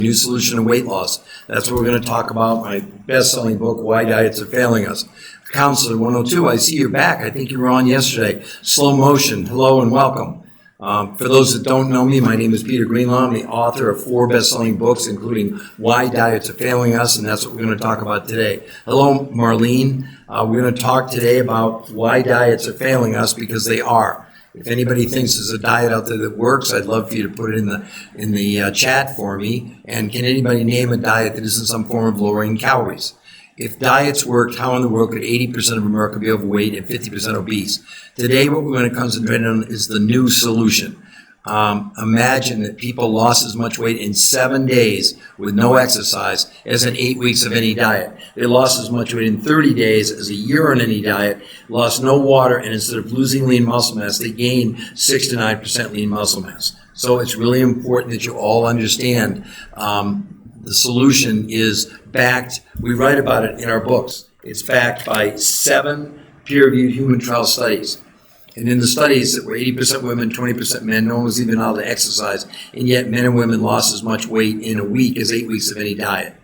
New solution to weight loss. That's what we're going to talk about. My best-selling book, Why Diets Are Failing Us. Counselor 102, I see you're back. I think you were on yesterday. Slow motion. Hello and welcome. For those that don't know me, my name is Peter Greenlaw. I'm the author of 4 best-selling books, including Why Diets Are Failing Us, and that's what we're going to talk about today. Hello, Marlene. We're going to talk today about why diets are failing us, because they are. If anybody thinks there's a diet out there that works, I'd love for you to put it in the chat for me. And can anybody name a diet that isn't some form of lowering calories? If diets worked, how in the world could 80% of America be overweight and 50% obese? Today, what we're going to concentrate on is the new solution. Imagine that people lost as much weight in 7 days with no exercise as in 8 weeks of any diet. They lost as much weight in 30 days as a year on any diet, lost no water, and instead of losing lean muscle mass, they gained 6 to 9% lean muscle mass. So it's really important that you all understand the solution is backed. We write about it in our books. It's backed by 7 peer-reviewed human trial studies. And in the studies that were 80% women, 20% men, no one was even allowed to exercise, and yet men and women lost as much weight in a week as 8 weeks of any diet.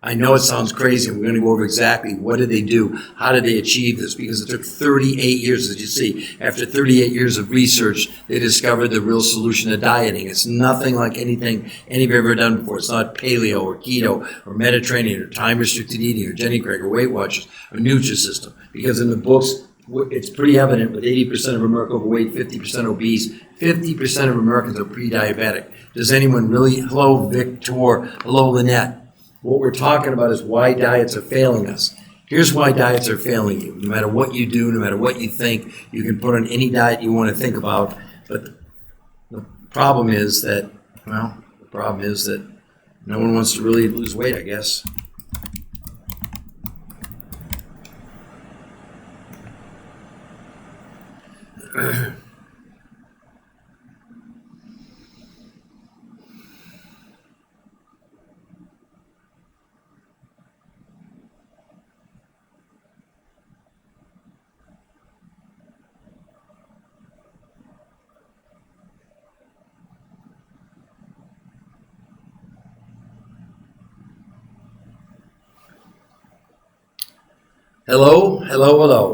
I know it sounds crazy. We're going to go over exactly what did they do, how did they achieve this, because it took 38 years, as you see. After 38 years of research, they discovered the real solution to dieting. It's nothing like anything anybody's ever done before. It's not paleo or keto or Mediterranean or time-restricted eating or Jenny Craig or Weight Watchers or Nutrisystem, because in the books, it's pretty evident with 80% of America overweight, 50% obese, 50% of Americans are pre-diabetic. Does anyone really? Hello, Victor. Hello, Lynette. What we're talking about is why diets are failing us. Here's why diets are failing you. No matter what you do, no matter what you think, you can put on any diet you want to think about. But the problem is that no one wants to really lose weight, I guess.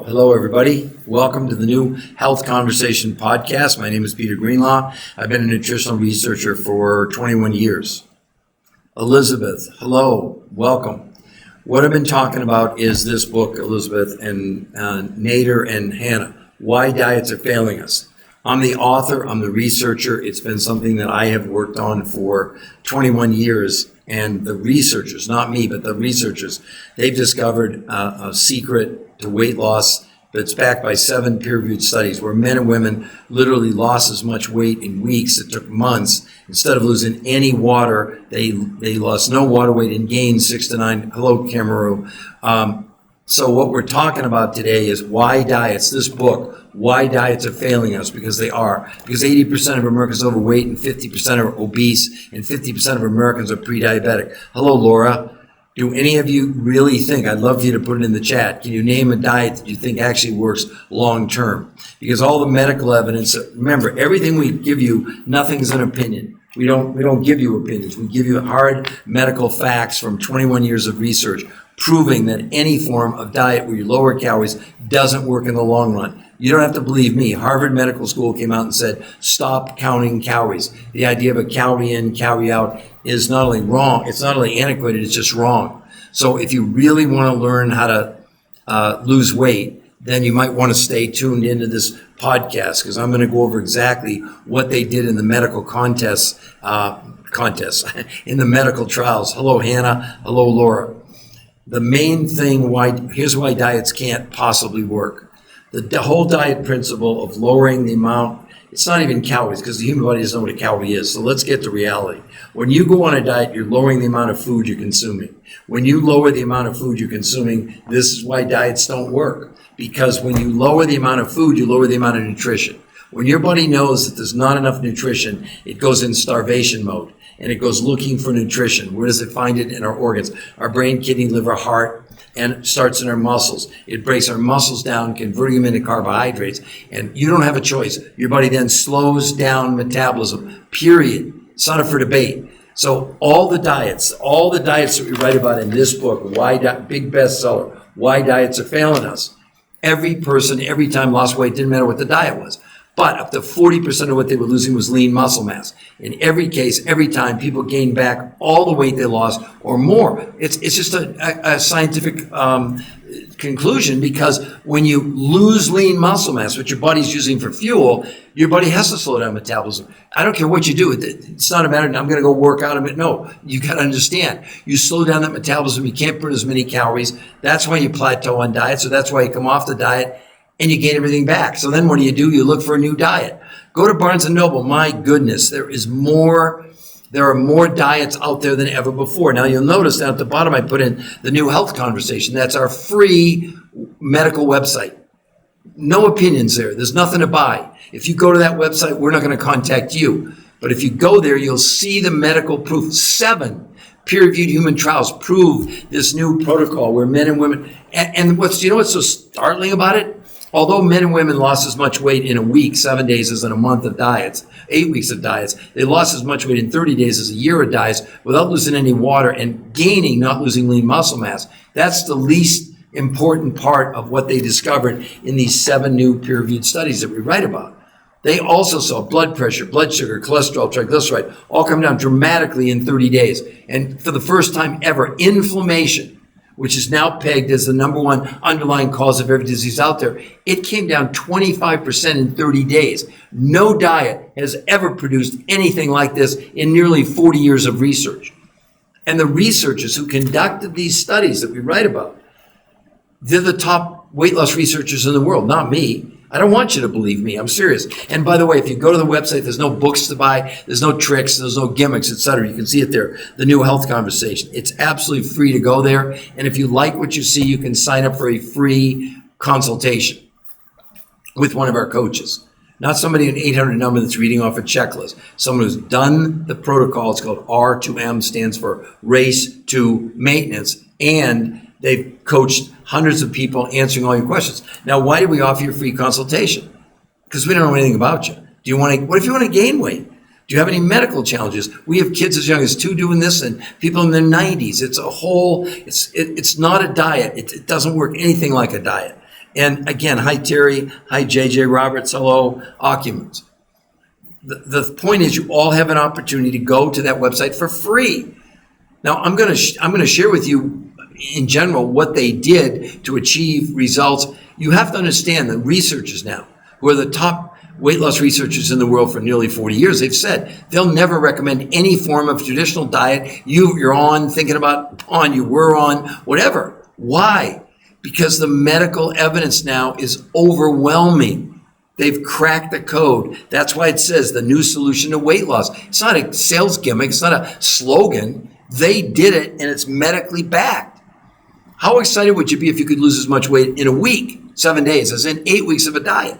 Hello, everybody. Welcome to the new Health Conversation podcast. My name is Peter Greenlaw. I've been a nutritional researcher for 21 years. Elizabeth, hello, welcome. What I've been talking about is this book, Elizabeth, and Nader and Hannah, Why Diets Are Failing Us. I'm the author, I'm the researcher. It's been something that I have worked on for 21 years. And the researchers, not me, but the researchers, they've discovered a secret to weight loss that's backed by 7 peer-reviewed studies where men and women literally lost as much weight in weeks. It took months. Instead of losing any water, they lost no water weight and gained 6 to 9. Hello, Cameroon. So what we're talking about today is why diets, this book, Why Diets Are Failing Us, because they are. Because 80% of Americans are overweight and 50% are obese and 50% of Americans are pre-diabetic. Hello, Laura. Do any of you really think, I'd love for you to put it in the chat, can you name a diet that you think actually works long term? Because all the medical evidence, remember, everything we give you, nothing's an opinion. We don't give you opinions. We give you hard medical facts from 21 years of research proving that any form of diet where you lower calories doesn't work in the long run. You don't have to believe me. Harvard Medical School came out and said, stop counting calories. The idea of a calorie in, calorie out is not only wrong, it's not only antiquated, it's just wrong. So if you really want to learn how to lose weight, then you might want to stay tuned into this podcast, because I'm going to go over exactly what they did in the medical contests, in the medical trials. Hello, Hannah. Hello, Laura. The main thing, here's why diets can't possibly work. The whole diet principle of lowering the amount, it's not even calories, because the human body doesn't know what a calorie is. So let's get to reality. When you go on a diet, you're lowering the amount of food you're consuming. When you lower the amount of food you're consuming, this is why diets don't work. Because when you lower the amount of food, you lower the amount of nutrition. When your body knows that there's not enough nutrition, it goes in starvation mode and it goes looking for nutrition. Where does it find it? In our organs, our brain, kidney, liver, heart, and it starts in our muscles. It breaks our muscles down, converting them into carbohydrates, and you don't have a choice. Your body then slows down metabolism, period. It's not up for debate. So all the diets that we write about in this book, big bestseller, Why Diets Are Failing Us. Every person, every time lost weight, didn't matter what the diet was. But up to 40% of what they were losing was lean muscle mass. In every case, every time, people gained back all the weight they lost or more. It's just a scientific conclusion, because when you lose lean muscle mass, what your body's using for fuel, your body has to slow down metabolism. I don't care what you do. It's not a matter of, I'm going to go work out a bit. No, you got to understand. You slow down that metabolism, you can't burn as many calories. That's why you plateau on diet. So that's why you come off the diet and you gain everything back. So then what do? You look for a new diet. Go to Barnes & Noble. My goodness, there are more diets out there than ever before. Now you'll notice down at the bottom I put in the New Health Conversation. That's our free medical website. No opinions there. There's nothing to buy. If you go to that website, we're not going to contact you. But if you go there, you'll see the medical proof. 7 peer-reviewed human trials prove this new protocol where men and women, and what's so startling about it? Although men and women lost as much weight in a week, 7 days, as in a month of diets, 8 weeks of diets, they lost as much weight in 30 days as a year of diets without losing any water and gaining, not losing lean muscle mass. That's the least important part of what they discovered in these 7 new peer-reviewed studies that we write about. They also saw blood pressure, blood sugar, cholesterol, triglyceride, all come down dramatically in 30 days. And for the first time ever, inflammation, which is now pegged as the number one underlying cause of every disease out there, it came down 25% in 30 days. No diet has ever produced anything like this in nearly 40 years of research. And the researchers who conducted these studies that we write about, they're the top weight loss researchers in the world, not me. I don't want you to believe me. I'm serious. And by the way, if you go to the website, there's no books to buy, there's no tricks, there's no gimmicks, etc. You can see it there, the New Health Conversation. It's absolutely free to go there. And if you like what you see, you can sign up for a free consultation with one of our coaches. Not somebody an 800 number that's reading off a checklist. Someone who's done the protocol. It's called R2M, stands for Race to Maintenance. And they've coached hundreds of people answering all your questions. Now, why do we offer you a free consultation? Because we don't know anything about you. What if you want to gain weight? Do you have any medical challenges? We have kids as young as 2 doing this and people in their 90s. It's not a diet. It doesn't work anything like a diet. And again, hi Terry, hi JJ Roberts, hello, Occupants. The point is, you all have an opportunity to go to that website for free. Now, I'm going to share with you in general what they did to achieve results. You have to understand the researchers now, who are the top weight loss researchers in the world for nearly 40 years, they've said they'll never recommend any form of traditional diet you're on, thinking about on, you were on, whatever. Why? Because the medical evidence now is overwhelming. They've cracked the code. That's why it says the new solution to weight loss. It's not a sales gimmick. It's not a slogan. They did it, and it's medically backed. How excited would you be if you could lose as much weight in a week, 7 days, as in 8 weeks of a diet?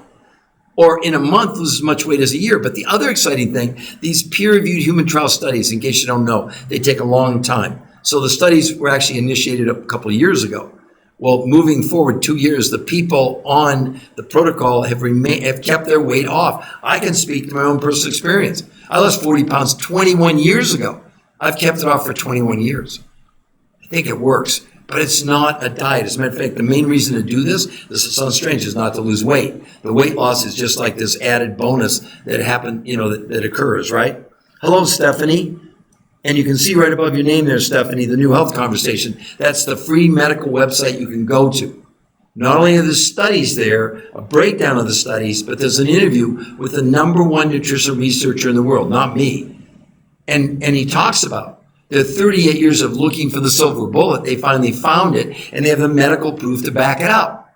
Or in a month, lose as much weight as a year? But the other exciting thing, these peer-reviewed human trial studies, in case you don't know, they take a long time. So the studies were actually initiated a couple of years ago. Well, moving forward 2 years, the people on the protocol have kept their weight off. I can speak to my own personal experience. I lost 40 pounds 21 years ago. I've kept it off for 21 years. I think it works. But it's not a diet. As a matter of fact, the main reason to do this sounds strange, is not to lose weight. The weight loss is just like this added bonus that happened, that occurs, right? Hello, Stephanie. And you can see right above your name there, Stephanie, the New Health Conversation. That's the free medical website you can go to. Not only are the studies there, a breakdown of the studies, but there's an interview with the #1 nutritional researcher in the world, not me. And he talks about the 38 years of looking for the silver bullet. They finally found it, and they have the medical proof to back it up.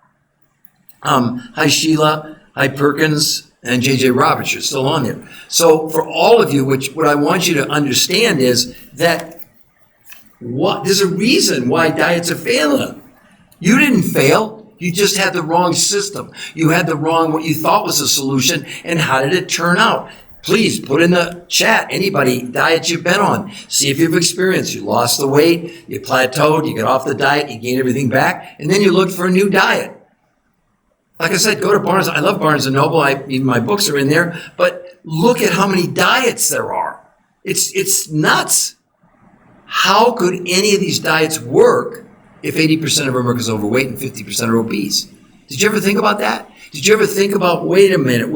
Hi, Sheila. Hi, Perkins. And JJ Roberts, you're still on there. So for all of you, what I want you to understand is that there's a reason why diets are failing. You didn't fail. You just had the wrong system. You had what you thought was a solution, and how did it turn out? Please put in the chat, anybody, diets you've been on. See if you've experienced. You lost the weight, you plateaued, you got off the diet, you gained everything back, and then you looked for a new diet. Like I said, go to Barnes. I love Barnes & Noble. Even my books are in there. But look at how many diets there are. It's nuts. How could any of these diets work if 80% of Americans are overweight and 50% are obese? Did you ever think about that? Did you ever think about, wait a minute.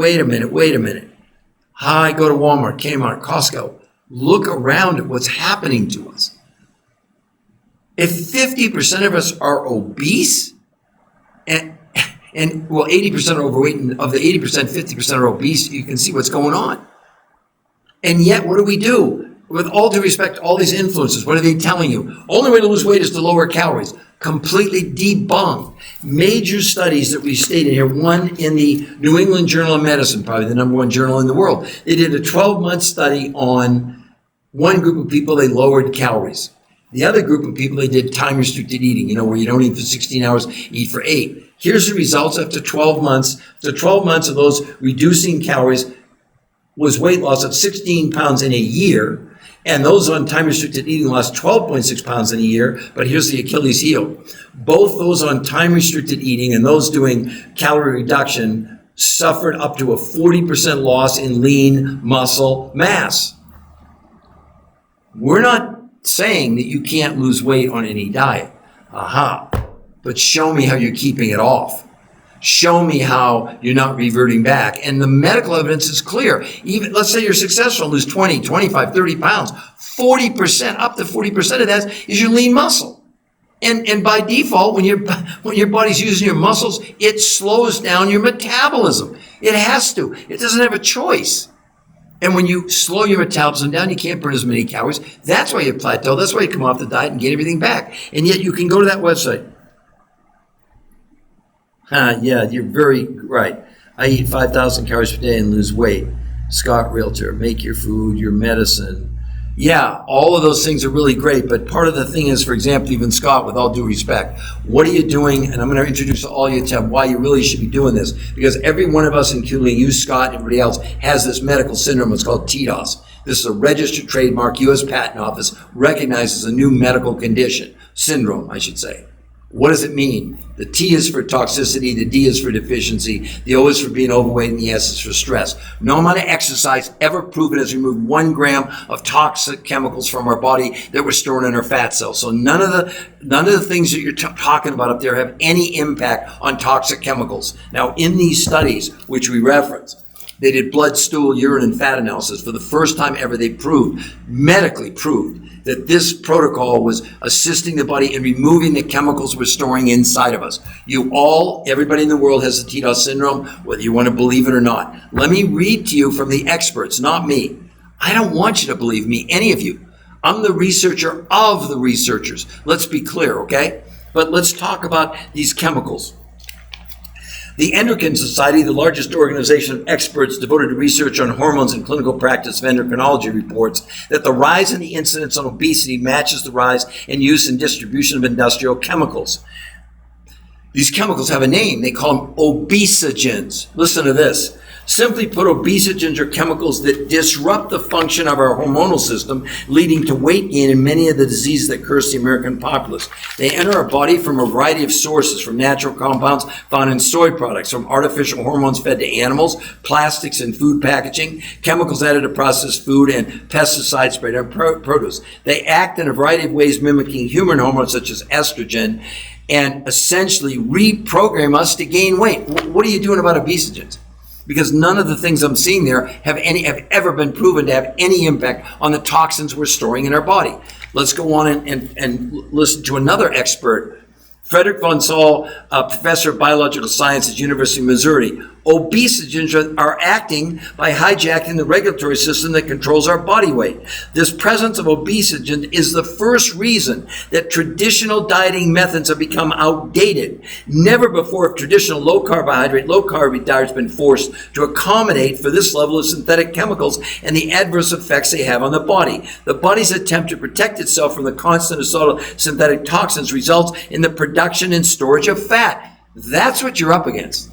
I go to Walmart, Kmart, Costco. Look around at what's happening to us. If 50% of us are obese, and 80% are overweight, and of the 80%, 50% are obese, you can see what's going on. And yet, what do? With all due respect to all these influencers, what are they telling you? Only way to lose weight is to lower calories. Completely debunked. Major studies that we stated here, one in the New England Journal of Medicine, probably the #1 journal in the world. They did a 12-month study on one group of people, they lowered calories. The other group of people, they did time-restricted eating, where you don't eat for 16 hours, eat for 8. Here's the results after 12 months. After 12 months of those reducing calories was weight loss of 16 pounds in a year. And those on time-restricted eating lost 12.6 pounds in a year, but here's the Achilles heel. Both those on time-restricted eating and those doing calorie reduction suffered up to a 40% loss in lean muscle mass. We're not saying that you can't lose weight on any diet. But show me how you're keeping it off. Show me how you're not reverting back. And the medical evidence is clear. Even, let's say you're successful, lose 20, 25, 30 pounds. 40%, up to 40% of that is your lean muscle. And by default, when your body's using your muscles, it slows down your metabolism. It has to. It doesn't have a choice. And when you slow your metabolism down, you can't burn as many calories. That's why you plateau. That's why you come off the diet and gain everything back. And yet you can go to that website. Yeah, you're very right. I eat 5,000 calories per day and lose weight. Scott Realtor, make your food, your medicine. Yeah, all of those things are really great, but part of the thing is, for example, even Scott, with all due respect, what are you doing? And I'm going to introduce all you to why you really should be doing this, because every one of us, including you, Scott, and everybody else, has this medical syndrome. It's called TDOS. This is a registered trademark. U.S. Patent Office recognizes a new medical condition, syndrome, I should say. What does it mean? The T is for toxicity, the D is for deficiency, the O is for being overweight, and the S is for stress. No amount of exercise ever proven has removed 1 gram of toxic chemicals from our body that we're storing in our fat cells. So none of the things that you're talking about up there have any impact on toxic chemicals. Now, in these studies, which we reference, they did blood, stool, urine, and fat analysis. For the first time ever, they medically proved, that this protocol was assisting the body in removing the chemicals we're storing inside of us. Everybody in the world has the TDOS syndrome, whether you want to believe it or not. Let me read to you from the experts, not me. I don't want you to believe me, any of you. I'm the researcher of the researchers. Let's be clear, okay? But let's talk about these chemicals. The Endocrine Society, the largest organization of experts devoted to research on hormones and clinical practice of endocrinology, reports that the rise in the incidence on obesity matches the rise in use and distribution of industrial chemicals. These chemicals have a name. They call them obesogens. Listen to this. Simply put, obesogens are chemicals that disrupt the function of our hormonal system, leading to weight gain and many of the diseases that curse the American populace. They enter our body from a variety of sources, from natural compounds found in soy products, from artificial hormones fed to animals, plastics and food packaging, chemicals added to processed food, and pesticides sprayed on produce. They act in a variety of ways mimicking human hormones such as estrogen, and essentially reprogram us to gain weight. What are you doing about obesogens? Because none of the things I'm seeing there have ever been proven to have any impact on the toxins we're storing in our body. Let's go on and listen to another expert, Frederick von Saal, professor of biological science at University of Missouri. Obesogens are acting by hijacking the regulatory system that controls our body weight. This presence of obesogens is the first reason that traditional dieting methods have become outdated. Never before have traditional low-carbohydrate, low-carb diets been forced to accommodate for this level of synthetic chemicals and the adverse effects they have on the body. The body's attempt to protect itself from the constant assault of synthetic toxins results in the production and storage of fat. That's what you're up against.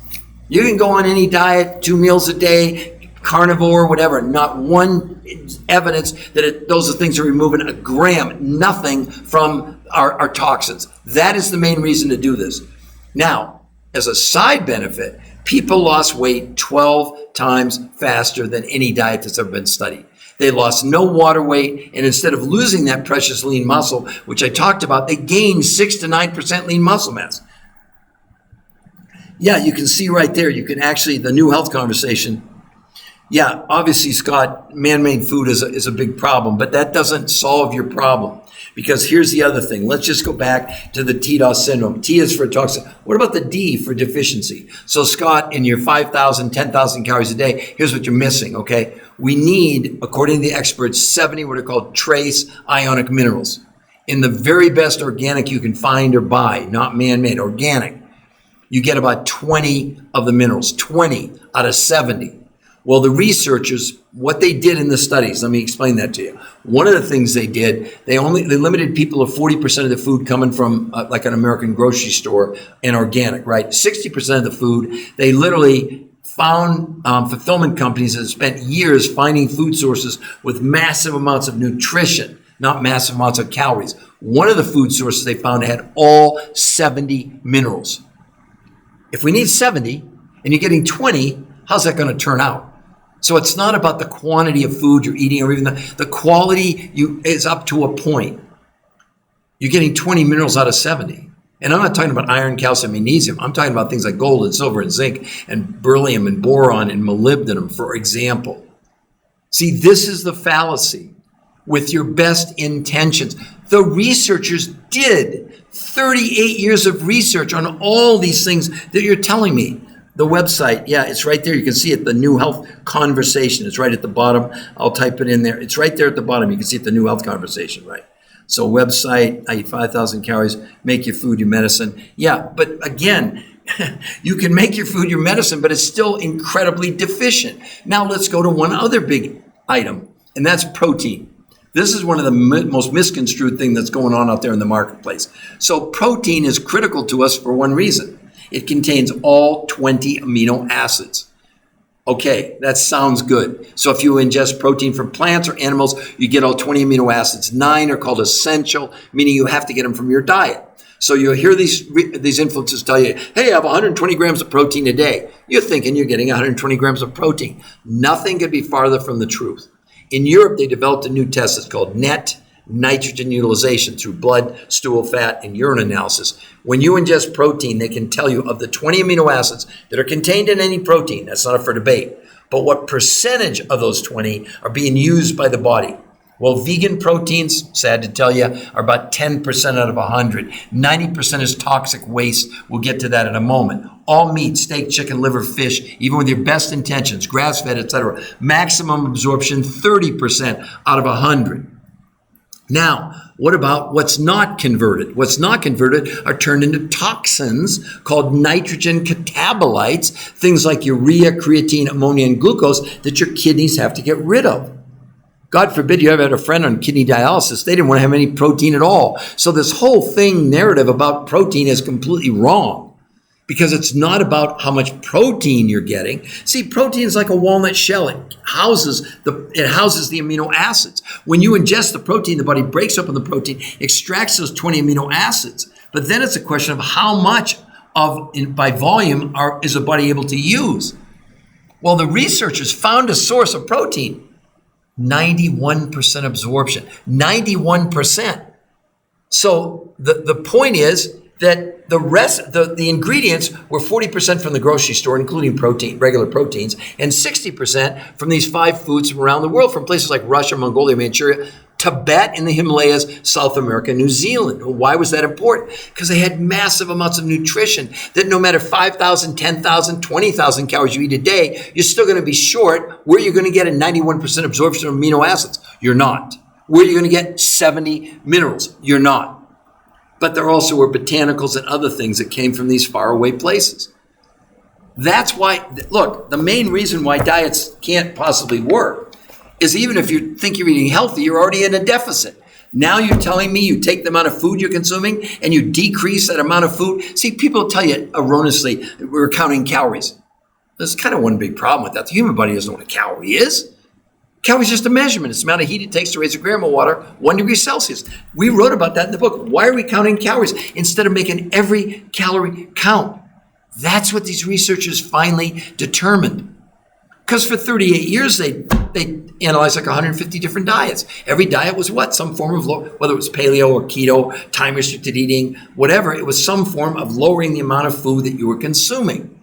You can go on any diet, 2 meals a day, carnivore, whatever. Not one evidence that those things are removing a gram, nothing from our toxins. That is the main reason to do this. Now, as a side benefit, people lost weight 12 times faster than any diet that's ever been studied. They lost no water weight, and instead of losing that precious lean muscle, which I talked about, they gained 6 to 9% lean muscle mass. Yeah, you can see right there, you can actually, the new health conversation. Yeah, obviously, Scott, man-made food is a big problem, but that doesn't solve your problem. Because here's the other thing. Let's just go back to the TDOS syndrome. T is for toxic. What about the D for deficiency? So Scott, in your 5,000, 10,000 calories a day, here's what you're missing, okay? We need, according to the experts, 70 what are called trace ionic minerals. In the very best organic you can find or buy, not man-made, organic, you get about 20 of the minerals, 20 out of 70. Well, the researchers, what they did in the studies, let me explain that to you. One of the things they did, they limited people to 40% of the food coming from like an American grocery store and organic, right? 60% of the food, they literally found fulfillment companies that spent years finding food sources with massive amounts of nutrition, not massive amounts of calories. One of the food sources they found had all 70 minerals. If we need 70 and you're getting 20, how's that going to turn out? So it's not about the quantity of food you're eating or even the quality is up to a point. You're getting 20 minerals out of 70. And I'm not talking about iron, calcium, magnesium. I'm talking about things like gold and silver and zinc and beryllium and boron and molybdenum, for example. See, this is the fallacy with your best intentions. The researchers did 38 years of research on all these things that you're telling me. The website, yeah, it's right there. You can see it, the New Health Conversation. It's right at the bottom. I'll type it in there. It's right there at the bottom. You can see it, the New Health Conversation, right? So website, I eat 5,000 calories, make your food your medicine. Yeah, but again, you can make your food your medicine, but it's still incredibly deficient. Now let's go to one other big item, and that's protein. This is one of the most misconstrued thing that's going on out there in the marketplace. So protein is critical to us for one reason. It contains all 20 amino acids. Okay, that sounds good. So if you ingest protein from plants or animals, you get all 20 amino acids. 9 are called essential, meaning you have to get them from your diet. So you'll hear these influencers tell you, hey, I have 120 grams of protein a day. You're thinking you're getting 120 grams of protein. Nothing could be farther from the truth. In Europe, they developed a new test that's called net nitrogen utilization through blood, stool, fat, and urine analysis. When you ingest protein, they can tell you of the 20 amino acids that are contained in any protein. That's not up for debate. But what percentage of those 20 are being used by the body? Well, vegan proteins, sad to tell you, are about 10% out of 100. 90% is toxic waste. We'll get to that in a moment. All meat, steak, chicken, liver, fish, even with your best intentions, grass-fed, etc., maximum absorption 30% out of 100. Now, what about what's not converted? What's not converted are turned into toxins called nitrogen catabolites, things like urea, creatine, ammonia, and glucose that your kidneys have to get rid of. God forbid you ever had a friend on kidney dialysis. They didn't want to have any protein at all. So this whole narrative about protein is completely wrong. Because it's not about how much protein you're getting. See, protein is like a walnut shell. It houses the amino acids. When you ingest the protein, the body breaks up the protein, extracts those 20 amino acids. But then it's a question of how much by volume is the body able to use. Well, the researchers found a source of protein. 91% absorption. 91%. So the point is that the rest, the ingredients were 40% from the grocery store, including protein, regular proteins, and 60% from these 5 foods from around the world, from places like Russia, Mongolia, Manchuria, Tibet in the Himalayas, South America, New Zealand. Why was that important? Because they had massive amounts of nutrition that no matter 5,000, 10,000, 20,000 calories you eat a day, you're still going to be short. Where are you going to get a 91% absorption of amino acids? You're not. Where are you going to get 70 minerals? You're not. But there also were botanicals and other things that came from these faraway places. That's why, look, the main reason why diets can't possibly work is even if you think you're eating healthy, you're already in a deficit. Now you're telling me you take the amount of food you're consuming and you decrease that amount of food. See, people tell you erroneously we're counting calories. There's kind of one big problem with that. The human body doesn't know what a calorie is. Calorie is just a measurement. It's the amount of heat it takes to raise a gram of water, 1 degree Celsius. We wrote about that in the book. Why are we counting calories instead of making every calorie count? That's what these researchers finally determined. Because for 38 years, they analyzed like 150 different diets. Every diet was what? Some form of whether it was paleo or keto, time restricted eating, whatever, it was some form of lowering the amount of food that you were consuming.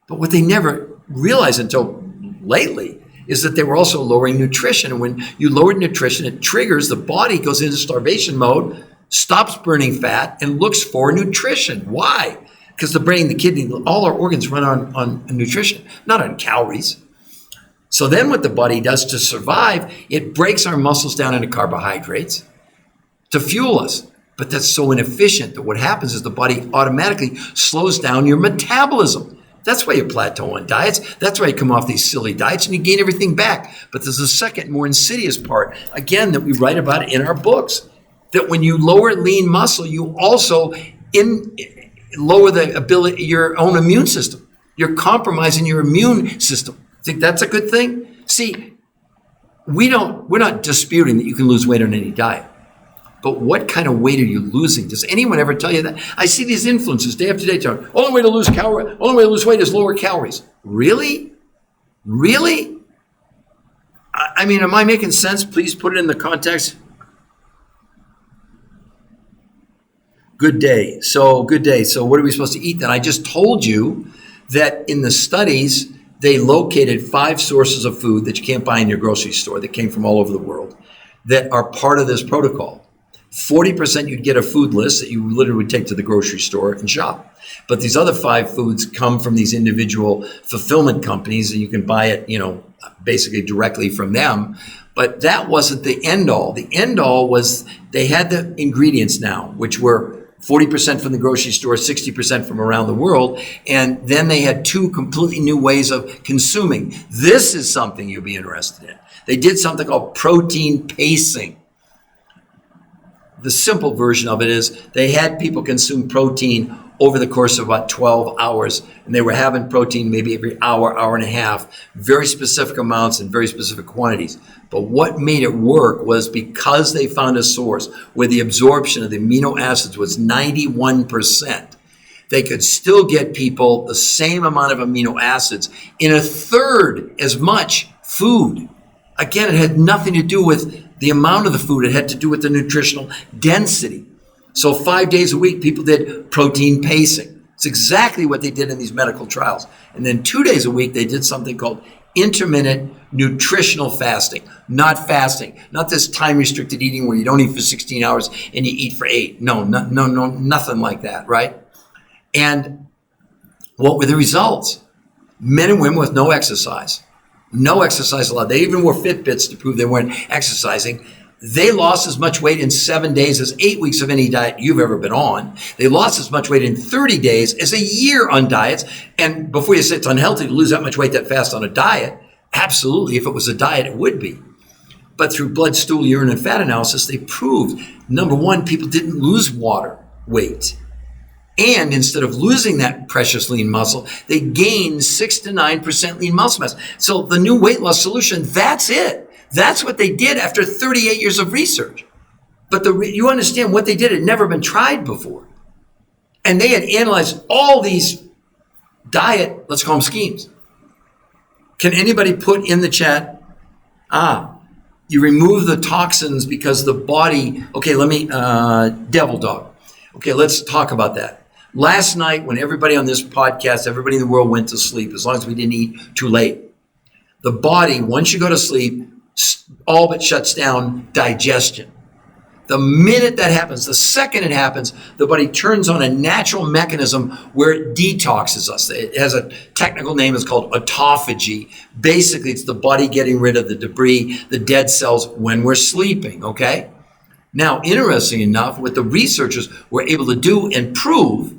But what they never realized until lately is that they were also lowering nutrition. And when you lower nutrition, it triggers the body, goes into starvation mode, stops burning fat, and looks for nutrition. Why? Because the brain, the kidney, all our organs run on nutrition, not on calories. So then what the body does to survive, it breaks our muscles down into carbohydrates to fuel us. But that's so inefficient that what happens is the body automatically slows down your metabolism. That's why you plateau on diets. That's why you come off these silly diets and you gain everything back. But there's a second, more insidious part, again, that we write about in our books, that when you lower lean muscle, you also lower the ability, your own immune system. You're compromising your immune system. Think that's a good thing? See, we're not disputing that you can lose weight on any diet. But what kind of weight are you losing? Does anyone ever tell you that? I see these influencers day after day telling, only way to lose weight is lower calories. Really? Really? I mean, am I making sense? Please put it in the context. Good day. So what are we supposed to eat then? I just told you that in the studies, they located 5 sources of food that you can't buy in your grocery store that came from all over the world that are part of this protocol. 40% you'd get a food list that you literally would take to the grocery store and shop. But these other 5 foods come from these individual fulfillment companies and you can buy it, basically directly from them. But that wasn't the end all. The end all was they had the ingredients now, which were 40% from the grocery store, 60% from around the world. And then they had 2 completely new ways of consuming. This is something you'll be interested in. They did something called protein pacing. The simple version of it is they had people consume protein over the course of about 12 hours, and they were having protein maybe every hour, hour and a half, very specific amounts and very specific quantities. But what made it work was because they found a source where the absorption of the amino acids was 91%, they could still get people the same amount of amino acids in a third as much food. Again, it had nothing to do with the amount of the food, it had to do with the nutritional density. So 5 days a week, people did protein pacing. It's exactly what they did in these medical trials. And then 2 days a week, they did something called intermittent nutritional fasting. Not fasting, not this time-restricted eating where you don't eat for 16 hours and you eat for 8. No, nothing like that, right? And what were the results? Men and women with no exercise. No exercise allowed. They even wore Fitbits to prove they weren't exercising. They lost as much weight in 7 days as 8 weeks of any diet you've ever been on. They lost as much weight in 30 days as a year on diets. And before you say it's unhealthy to lose that much weight that fast on a diet, absolutely, if it was a diet, it would be. But through blood, stool, urine, and fat analysis, they proved, number one, people didn't lose water weight. And instead of losing that precious lean muscle, they gained 6 to 9% lean muscle mass. So the new weight loss solution, that's it. That's what they did after 38 years of research. But you understand what they did had never been tried before. And they had analyzed all these diet, let's call them schemes. Can anybody put in the chat, you remove the toxins because the body, devil dog. Okay, let's talk about that. Last night, when everybody on this podcast, everybody in the world went to sleep, as long as we didn't eat too late, the body, once you go to sleep, all but shuts down digestion. The minute that happens, the second it happens, the body turns on a natural mechanism where it detoxes us. It has a technical name, it's called autophagy. Basically, it's the body getting rid of the debris, the dead cells when we're sleeping, okay? Now, interesting enough, what the researchers were able to do and prove,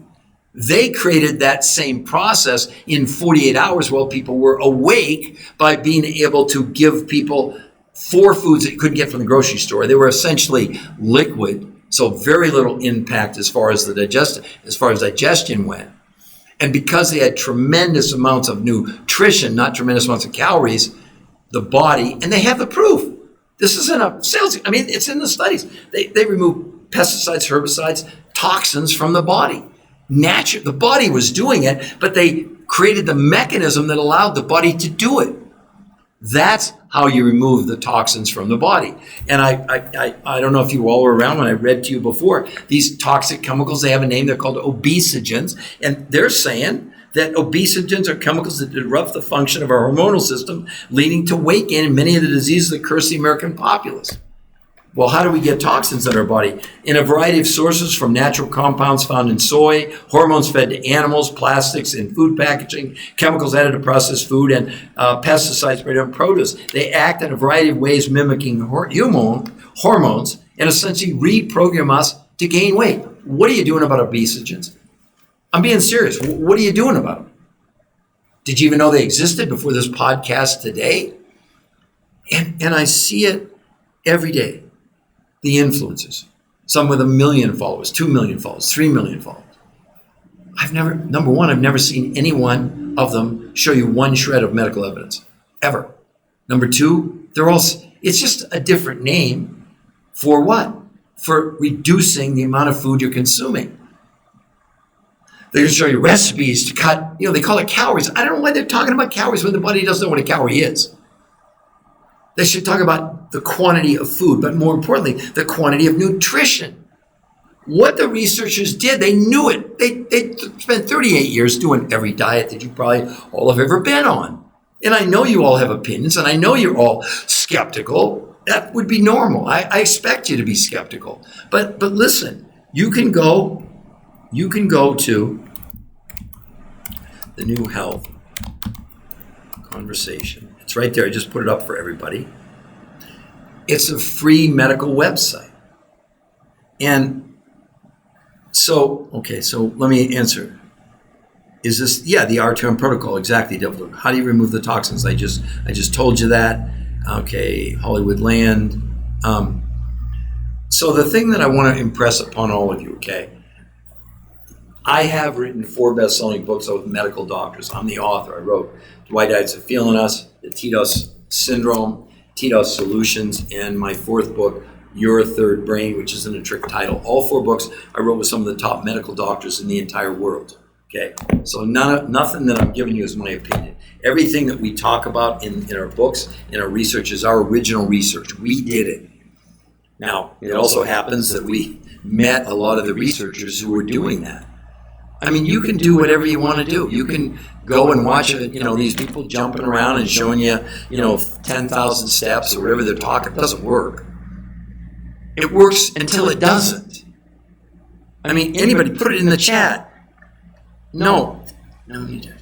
they created that same process in 48 hours while people were awake by being able to give people 4 foods that you couldn't get from the grocery store. They were essentially liquid, so very little impact as far as digestion went. And because they had tremendous amounts of nutrition, not tremendous amounts of calories, the body, and they have the proof. This isn't a sales, it's in the studies. They remove pesticides, herbicides, toxins from the body. The body was doing it, but they created the mechanism that allowed the body to do it. That's how you remove the toxins from the body. And I don't know if you all were around when I read to you before, these toxic chemicals, they have a name, they're called obesogens. And they're saying that obesogens are chemicals that disrupt the function of our hormonal system, leading to weight gain and many of the diseases that curse the American populace. Well, how do we get toxins in our body? In a variety of sources, from natural compounds found in soy, hormones fed to animals, plastics in food packaging, chemicals added to processed food, and pesticides sprayed on produce. They act in a variety of ways, mimicking hormones, and essentially reprogram us to gain weight. What are you doing about obesogens? I'm being serious. What are you doing about them? Did you even know they existed before this podcast today? And I see it every day. The influencers, some with 1 million followers, 2 million followers, 3 million followers. Number one, I've never seen any one of them show you one shred of medical evidence, ever. Number two, it's just a different name for what? For reducing the amount of food you're consuming. They're going to show you recipes to cut, they call it calories. I don't know why they're talking about calories when the body doesn't know what a calorie is. They should talk about the quantity of food, but more importantly, the quantity of nutrition. What the researchers did, they knew it. They spent 38 years doing every diet that you probably all have ever been on. And I know you all have opinions, and I know you're all skeptical. That would be normal. I expect you to be skeptical. But listen, you can go to the New Health Conversation. It's right there. I just put it up for everybody. It's a free medical website. And so let me answer. Is this, the R2M protocol, exactly, Devil. How do you remove the toxins? I just told you that. Okay, Hollywood Land. So the thing that I want to impress upon all of you, okay, I have written 4 best-selling books with medical doctors. I'm the author. I wrote Why Diets Are Feeling Us, The TDOS Syndrome, TDOS Solutions, and my 4th book, Your Third Brain, which isn't a trick title. All 4 books I wrote with some of the top medical doctors in the entire world. Okay, so nothing that I'm giving you is my opinion. Everything that we talk about in our books, in our research, is our original research. We did it. Now, it also happens that we met a lot of the researchers who were doing that. I mean, you can do whatever you want to do. You can go and watch these people jumping around and showing you, 10,000 steps or whatever they're talking. It doesn't work. It works until it doesn't. I mean, anybody, put it in the chat. No, you did.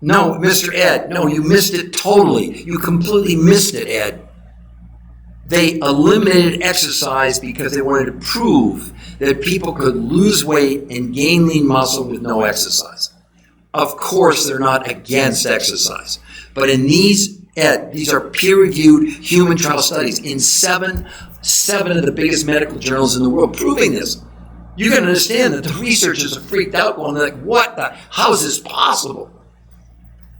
No, Mr. Ed, no, you missed it totally. You completely missed it, Ed. They eliminated exercise because they wanted to prove that people could lose weight and gain lean muscle with no exercise. Of course, they're not against exercise. But in these are peer-reviewed human trial studies in seven of the biggest medical journals in the world proving this. You can understand that the researchers are freaked out going like, how is this possible?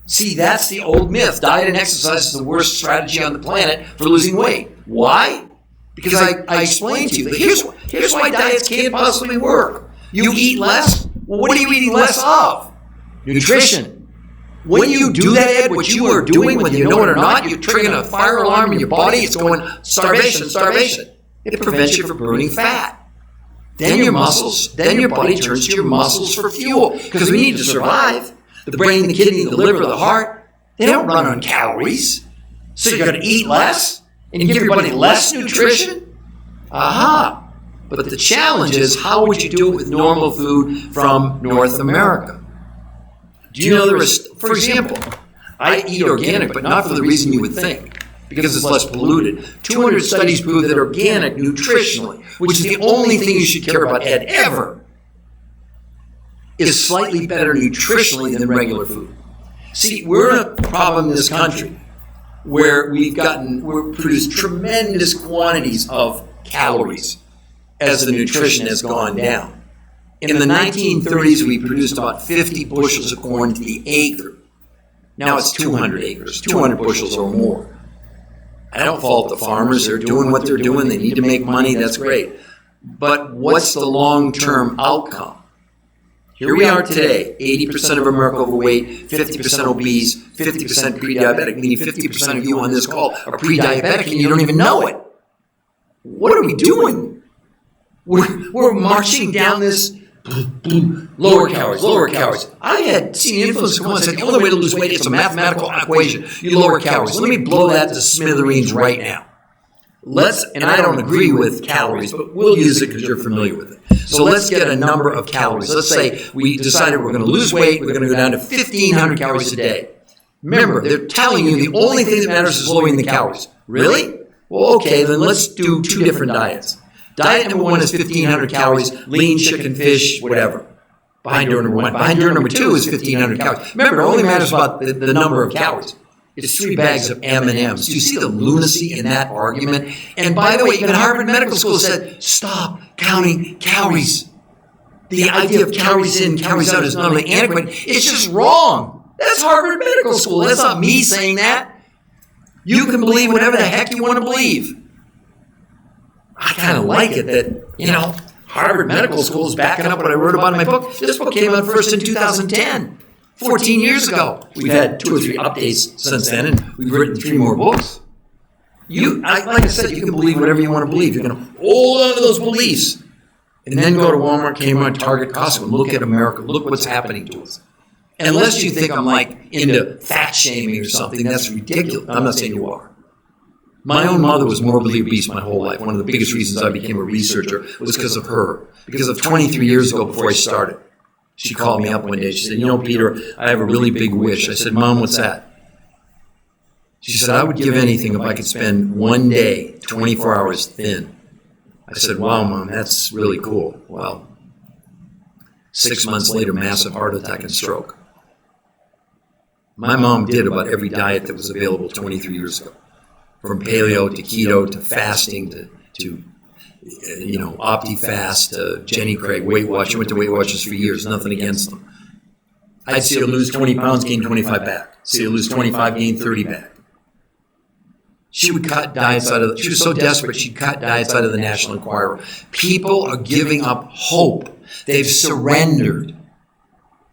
See, that's the old myth. Diet and exercise is the worst strategy on the planet for losing weight. Why? Because I explained to you. Here's why diets can't possibly work. You eat less? Well, what are you eating less of? Nutrition. When you do that, Ed, what you are doing, whether you know it or not, you're triggering a fire alarm in your body. It's going starvation. It prevents you from burning fat. Then your body turns to your muscles for fuel. Because we need to survive. The brain, the kidney, the liver, the heart, they don't run on calories. So you're going to eat less and give your body less nutrition? Aha. But the challenge is, how would you do it with normal food from North America? Do you know for example, I eat organic, but not for the reason you would think, because it's less polluted. 200 studies prove that organic nutritionally, which is the only thing you should care about, Ed, ever, is slightly better nutritionally than regular food. See, we're in a problem in this country where we've produced tremendous quantities of calories as the nutrition has gone down. In the 1930s, we produced about 50 bushels of corn to the acre. Now it's 200 acres, 200 bushels or more. I don't fault the farmers. They're doing what they're doing. They need to make money. That's great. But what's the long-term outcome? Here we are today, 80% of America overweight, 50% obese, 50% pre-diabetic, meaning 50% of you on this call are pre-diabetic and you don't even know it. What are we doing? We're marching down this lower calories. I had seen influencers come on and say the only way to lose weight is a mathematical equation. You lower calories. Let me blow that to smithereens right now. And I don't agree with calories, but we'll use it because you're familiar with it. So let's get a number of calories. Let's say we decided we're going to lose weight. We're going to go down to 1,500 calories a day. Remember, they're telling you the only thing that matters is lowering the calories. Really? Well, okay, then let's do two different diets. Diet number one is 1,500 calories, lean, chicken, fish, whatever. Behind door number one. Behind door number two is 1,500 calories. Remember, it only matters about the number of calories. It's 3 bags of M&Ms. Do you see the lunacy in that argument? And by the way, even Harvard Medical School said, stop counting calories. The idea of calories in, calories out is not only antiquated, it's just wrong. That's Harvard Medical School. That's not me saying that. You can believe whatever the heck you want to believe. I kind of like it that, Harvard Medical School is backing up what I wrote about in my book. This book came out first in 2010. 14 years ago. We've had 2 or 3 updates since then, and we've written 3 more books. Like I said, you can believe whatever you want to believe. You're going to hold on to those beliefs and then go to Walmart, Kmart, Target, Costco, and look at America. Look what's happening to us. Unless you think I'm into fat shaming or something, that's ridiculous. I'm not saying you are. My own mother was morbidly obese my whole life. One of the biggest reasons I became a researcher was because of her. Because of 23 years ago before I started. She called me up one day. She said, Peter, I have a really big wish. I said, Mom, what's that? She said, I would give anything if I could spend one day, 24 hours thin. I said, wow, Mom, that's really cool. Well, 6 months later, massive heart attack and stroke. My mom did about every diet that was available 23 years ago. From paleo to keto to fasting to OptiFast, Jenny Craig, Weight Watch. She went to Weight Watchers for years, nothing against them. I'd see her lose 20 pounds, gain 25 back. See her lose 25, gain 30 back. She would cut diets she was so desperate, she'd cut diets out of the National Enquirer. People are giving up hope. They've surrendered.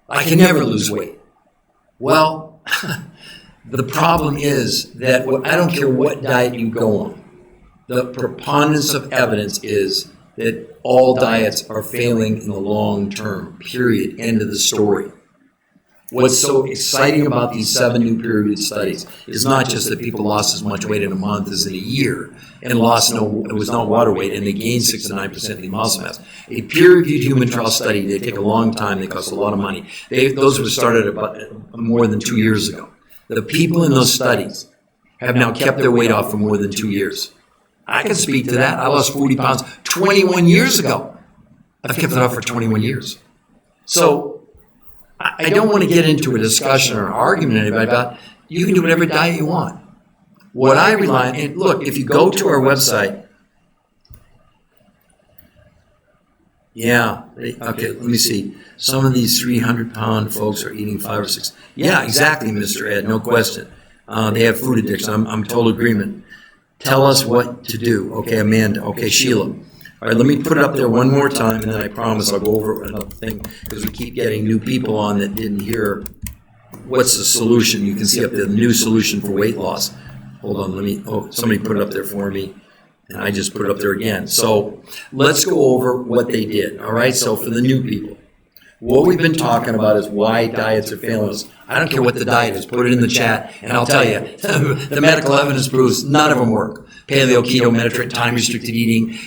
I can never lose weight. Well, the problem is that I don't care what diet you go on. The preponderance of evidence is that all diets are failing in the long term, period, end of the story. What's so exciting about these 7 new peer-reviewed studies is not just that people lost as much weight in a month as in a year and it was not water weight and they gained 6 to 9% lean muscle mass. A peer-reviewed human trial study, they take a long time, they cost a lot of money. Those were started about more than 2 years ago. The people in those studies have now kept their weight off for more than 2 years. I can speak to that. I lost 40 pounds 21 years ago. I've kept it off for 21 years. So I don't want to get into a discussion or an argument with anybody about you can do whatever diet you want. What I rely on, and look, if you go to our website, okay, let me see. Some of these 300-pound folks are eating 5 or 6. Yeah, exactly, Mr. Ed, no question. They have food addiction. I'm total agreement. Tell us what to do. Okay, Amanda. Okay, Sheila. All right, let me put it up there one more time, and then I promise I'll go over another thing because we keep getting new people on that didn't hear what's the solution. You can see up there the new solution for weight loss. Hold on, somebody put it up there for me, and I just put it up there again. So let's go over what they did, all right? So for the new people, what we've been talking about is why diets are failing us. I don't care what the diet is. Put it in the chat, and I'll tell you, the medical evidence proves none of them work. Paleo, keto, Mediterranean, time-restricted eating,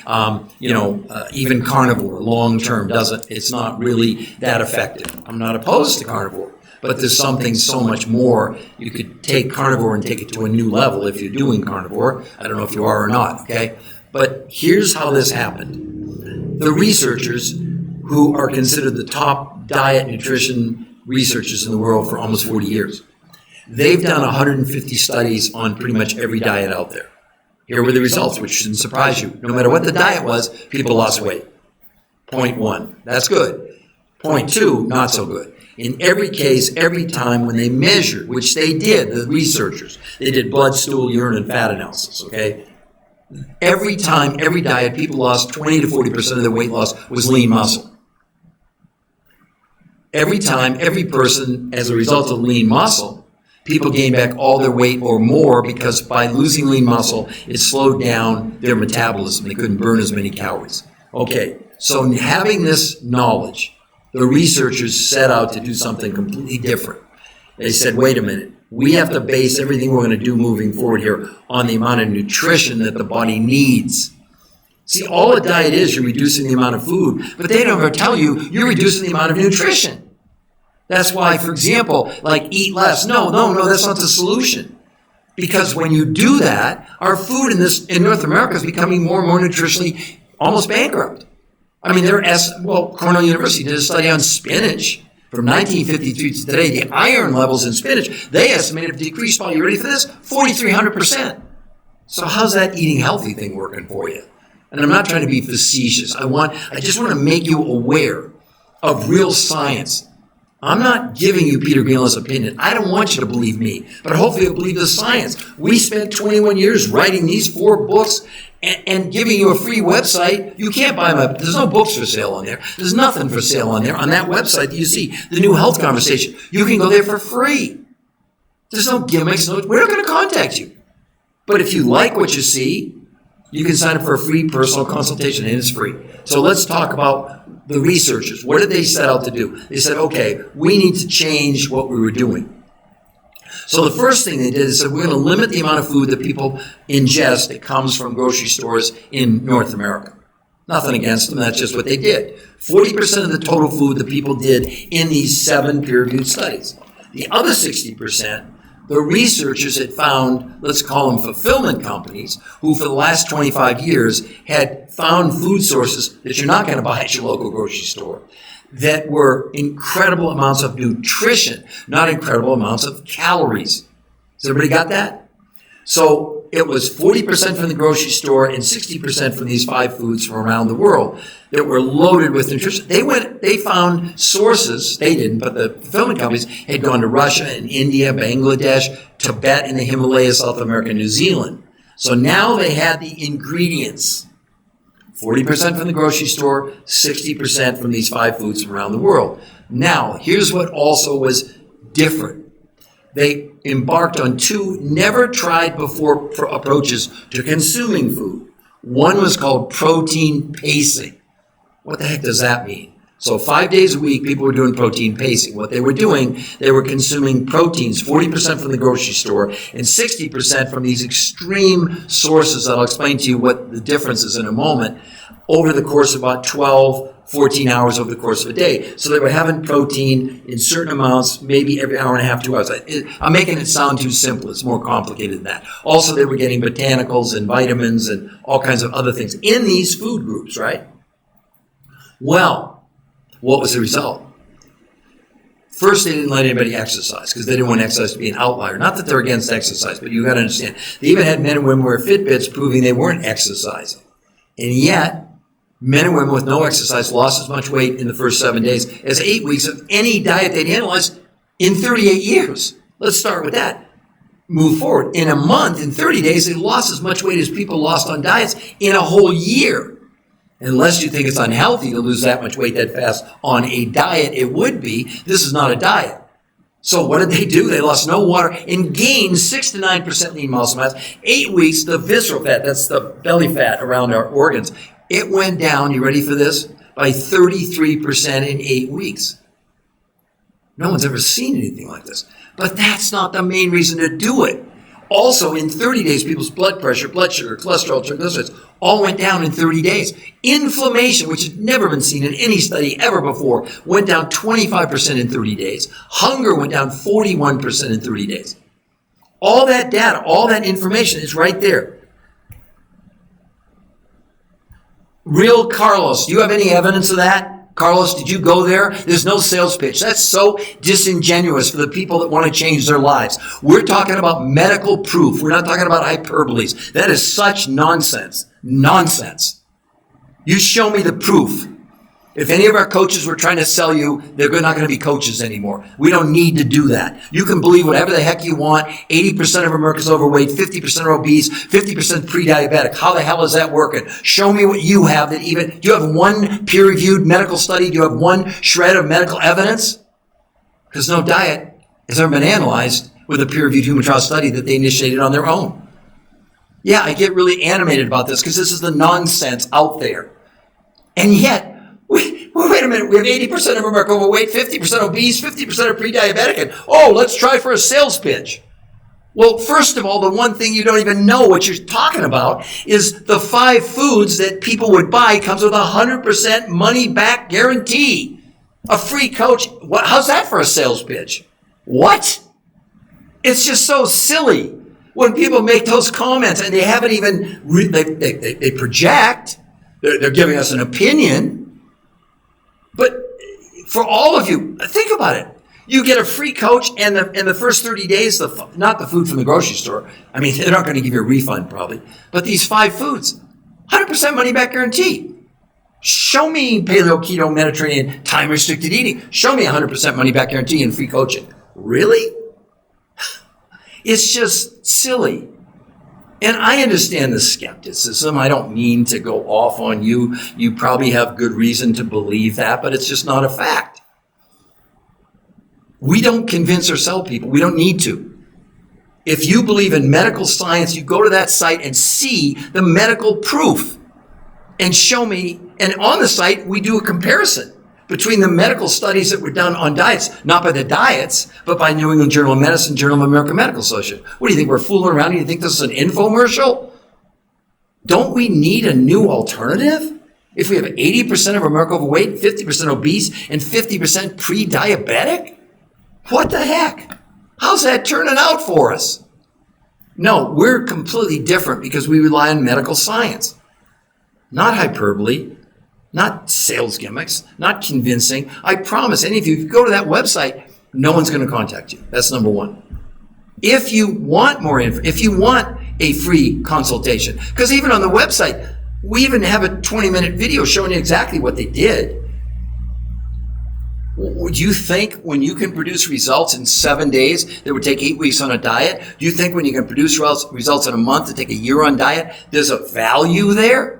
even carnivore, long-term doesn't. It's not really that effective. I'm not opposed to carnivore, but there's something so much more. You could take carnivore and take it to a new level if you're doing carnivore. I don't know if you are or not, okay? But here's how this happened. The researchers who are considered the top diet nutrition researchers in the world for almost 40 years. They've done 150 studies on pretty much every diet out there. Here were the results, which shouldn't surprise you. No matter what the diet was, people lost weight. Point 1, that's good. Point 2, not so good. In every case, every time when they measured, which they did, the researchers, they did blood, stool, urine, and fat analysis, okay? Every time, every diet, people lost 20 to 40% of their weight loss was lean muscle. every time, every person, as a result of lean muscle, people gain back all their weight or more because by losing lean muscle, it slowed down their metabolism. They couldn't burn as many calories. Okay, so having this knowledge, the researchers set out to do something completely different. They said, wait a minute, we have to base everything we're going to do moving forward here on the amount of nutrition that the body needs. See, all a diet is, you're reducing the amount of food, but they don't ever tell you you're reducing the amount of nutrition. That's why, for example, like eat less. No, that's not the solution. Because when you do that, our food in North America is becoming more and more nutritionally almost bankrupt. I mean, Cornell University did a study on spinach from 1953 to today. The iron levels in spinach, they estimated have decreased by, you ready for this? 4,300%. So how's that eating healthy thing working for you? And I'm not trying to be facetious. I just want to make you aware of real science. I'm not giving you Peter Greenlaw's opinion. I don't want you to believe me, but hopefully you'll believe the science. We spent 21 years writing these 4 books and giving you a free website. You can't buy them. There's no books for sale on there. There's nothing for sale on there. On that website that you see, the New Health Conversation, you can go there for free. There's no gimmicks. We're not going to contact you. But if you like what you see, you can sign up for a free personal consultation, and it's free. So let's talk about the researchers. What did they set out to do? They said, okay, we need to change what we were doing. So the first thing they did is said, we're going to limit the amount of food that people ingest that comes from grocery stores in North America. Nothing against them, that's just what they did. 40% of the total food that people did in these 7 peer-reviewed studies. The other 60%, the researchers had found, let's call them fulfillment companies, who for the last 25 years had found food sources that you're not going to buy at your local grocery store that were incredible amounts of nutrition, not incredible amounts of calories. Has everybody got that? So it was 40% from the grocery store and 60% from these 5 foods from around the world that were loaded with nutrition. They found sources, they didn't, but the fulfillment companies had gone to Russia and India, Bangladesh, Tibet, and the Himalayas, South America, New Zealand. So now they had the ingredients. 40% from the grocery store, 60% from these 5 foods from around the world. Now, here's what also was different. They embarked on 2 never-tried-before approaches to consuming food. One was called protein pacing. What the heck does that mean? So 5 days a week, people were doing protein pacing. What they were doing, they were consuming proteins, 40% from the grocery store and 60% from these extreme sources that I'll explain to you what the difference is in a moment, over the course of about 12, 14 hours over the course of a day. So they were having protein in certain amounts, maybe every hour and a half, 2 hours. I'm making it sound too simple. It's more complicated than that. Also, they were getting botanicals and vitamins and all kinds of other things in these food groups, right? Well, what was the result? First, they didn't let anybody exercise because they didn't want exercise to be an outlier. Not that they're against exercise, but you got to understand. They even had men and women wear Fitbits proving they weren't exercising. And yet, men and women with no exercise lost as much weight in the first 7 days as 8 weeks of any diet they'd analyzed in 38 years. Let's start with that. Move forward. In a month, in 30 days, they lost as much weight as people lost on diets in a whole year. Unless you think it's unhealthy to lose that much weight that fast on a diet, it would be. This is not a diet. So what did they do? They lost no water and gained 6 to 9% lean muscle mass. 8 weeks, the visceral fat, that's the belly fat around our organs, it went down, you ready for this, by 33% in 8 weeks. No one's ever seen anything like this. But that's not the main reason to do it. Also, in 30 days, people's blood pressure, blood sugar, cholesterol, triglycerides, all went down in 30 days. Inflammation, which had never been seen in any study ever before, went down 25% in 30 days. Hunger went down 41% in 30 days. All that data, all that information is right there. Real Carlos, do you have any evidence of that? Carlos, did you go there? There's no sales pitch. That's so disingenuous for the people that want to change their lives. We're talking about medical proof. We're not talking about hyperboles. That is such nonsense. Nonsense. You show me the proof. If any of our coaches were trying to sell you, they're not going to be coaches anymore. We don't need to do that. You can believe whatever the heck you want. 80% of Americans overweight, 50% are obese, 50% pre-diabetic. How the hell is that working? Show me what you have do you have one peer-reviewed medical study? Do you have one shred of medical evidence? because no diet has ever been analyzed with a peer-reviewed human trial study that they initiated on their own. Yeah, I get really animated about this because this is the nonsense out there. And yet, wait a minute, we have 80% of America overweight, 50% obese, 50% are pre-diabetic, and let's try for a sales pitch. Well, first of all, the one thing you don't even know what you're talking about is the 5 foods that people would buy comes with a 100% money back guarantee. A free coach. How's that for a sales pitch? What? It's just so silly when people make those comments and they haven't even, they project, they're giving us an opinion. But for all of you, think about it. You get a free coach, and the first 30 days, not the food from the grocery store. I mean, they're not going to give you a refund probably. But these 5 foods, 100% money back guarantee. Show me paleo, keto, Mediterranean, time-restricted eating. Show me 100% money back guarantee and free coaching. Really? It's just silly. And I understand the skepticism. I don't mean to go off on you. You probably have good reason to believe that, but it's just not a fact. We don't convince or sell people. We don't need to. If you believe in medical science, you go to that site and see the medical proof and show me. And on the site, we do a comparison between the medical studies that were done on diets, not by the diets, but by New England Journal of Medicine, Journal of American Medical Association. What do you think? We're fooling around? Do you think this is an infomercial? Don't we need a new alternative? If we have 80% of America overweight, 50% obese, and 50% pre-diabetic? What the heck? How's that turning out for us? No, we're completely different because we rely on medical science. Not hyperbole, not sales gimmicks, not convincing. I promise any of you, if you go to that website, no one's going to contact you. That's number one. If you want more info, if you want a free consultation, because even on the website, we even have a 20-minute video showing you exactly what they did. Would you think when you can produce results in 7 days that would take 8 weeks on a diet? Do you think when you can produce results in a month to take a year on diet, there's a value there?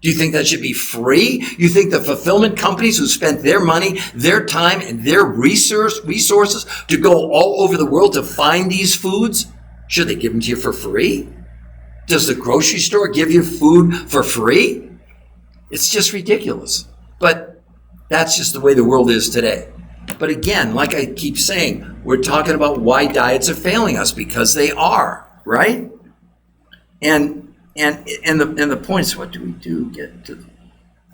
Do you think that should be free? You think the fulfillment companies who spent their money, their time, and their resources to go all over the world to find these foods, should they give them to you for free? Does the grocery store give you food for free? It's just ridiculous. But that's just the way the world is today. But again, like I keep saying, we're talking about why diets are failing us, because they are, right? And the points, what do we do?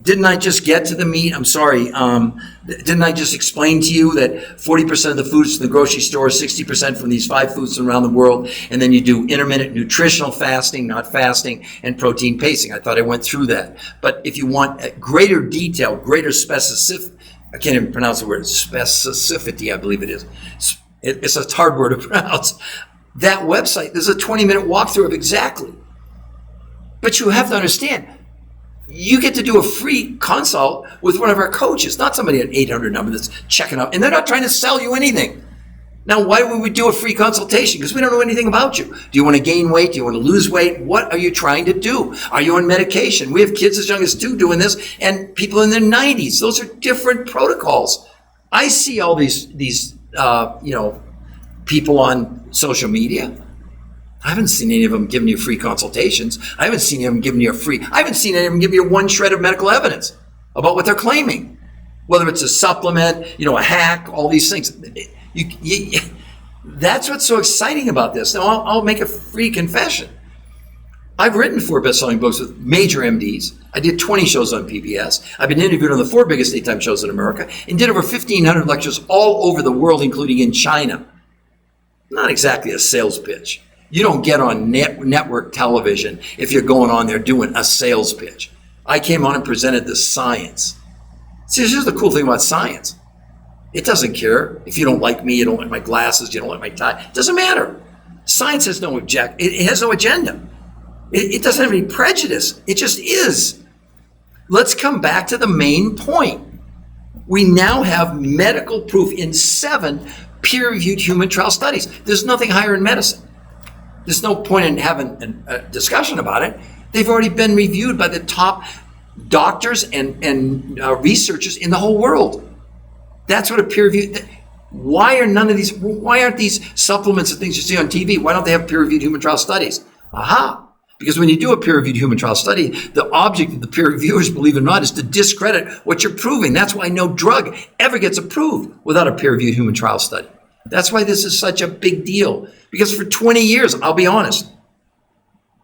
Didn't I just get to the meat? I'm sorry. Didn't I just explain to you that 40% of the foods in the grocery store, 60% from these 5 foods from around the world, and then you do intermittent nutritional fasting, not fasting, and protein pacing. I thought I went through that. But if you want greater detail, greater specificity, I can't even pronounce the word, specificity, I believe it is. It's a hard word to pronounce. That website, there's a 20-minute walkthrough of exactly. But you have to understand, you get to do a free consult with one of our coaches, not somebody at 800 number that's checking out. And they're not trying to sell you anything. Now, why would we do a free consultation? Because we don't know anything about you. Do you want to gain weight? Do you want to lose weight? What are you trying to do? Are you on medication? We have kids as young as 2 doing this, and people in their 90s. Those are different protocols. I see all these people on social media. I haven't seen any of them giving you free consultations. I haven't seen any of them giving you I haven't seen any of them give you one shred of medical evidence about what they're claiming. Whether it's a supplement, a hack, all these things. That's what's so exciting about this. Now, I'll make a free confession. I've written 4 best-selling books with major MDs. I did 20 shows on PBS. I've been interviewed on the 4 biggest daytime shows in America and did over 1,500 lectures all over the world, including in China. Not exactly a sales pitch. You don't get on network television if you're going on there doing a sales pitch. I came on and presented the science. See, this is the cool thing about science. It doesn't care if you don't like me, you don't like my glasses, you don't like my tie. It doesn't matter. Science has no it has no agenda. It doesn't have any prejudice. It just is. Let's come back to the main point. We now have medical proof in 7 peer-reviewed human trial studies. There's nothing higher in medicine. There's no point in having a discussion about it. They've already been reviewed by the top doctors and researchers in the whole world. That's what a peer review. Why aren't these supplements and things you see on TV, why don't they have peer-reviewed human trial studies? Aha! Because when you do a peer-reviewed human trial study, the object of the peer reviewers, believe it or not, is to discredit what you're proving. That's why no drug ever gets approved without a peer-reviewed human trial study. That's why this is such a big deal. Because for 20 years, I'll be honest,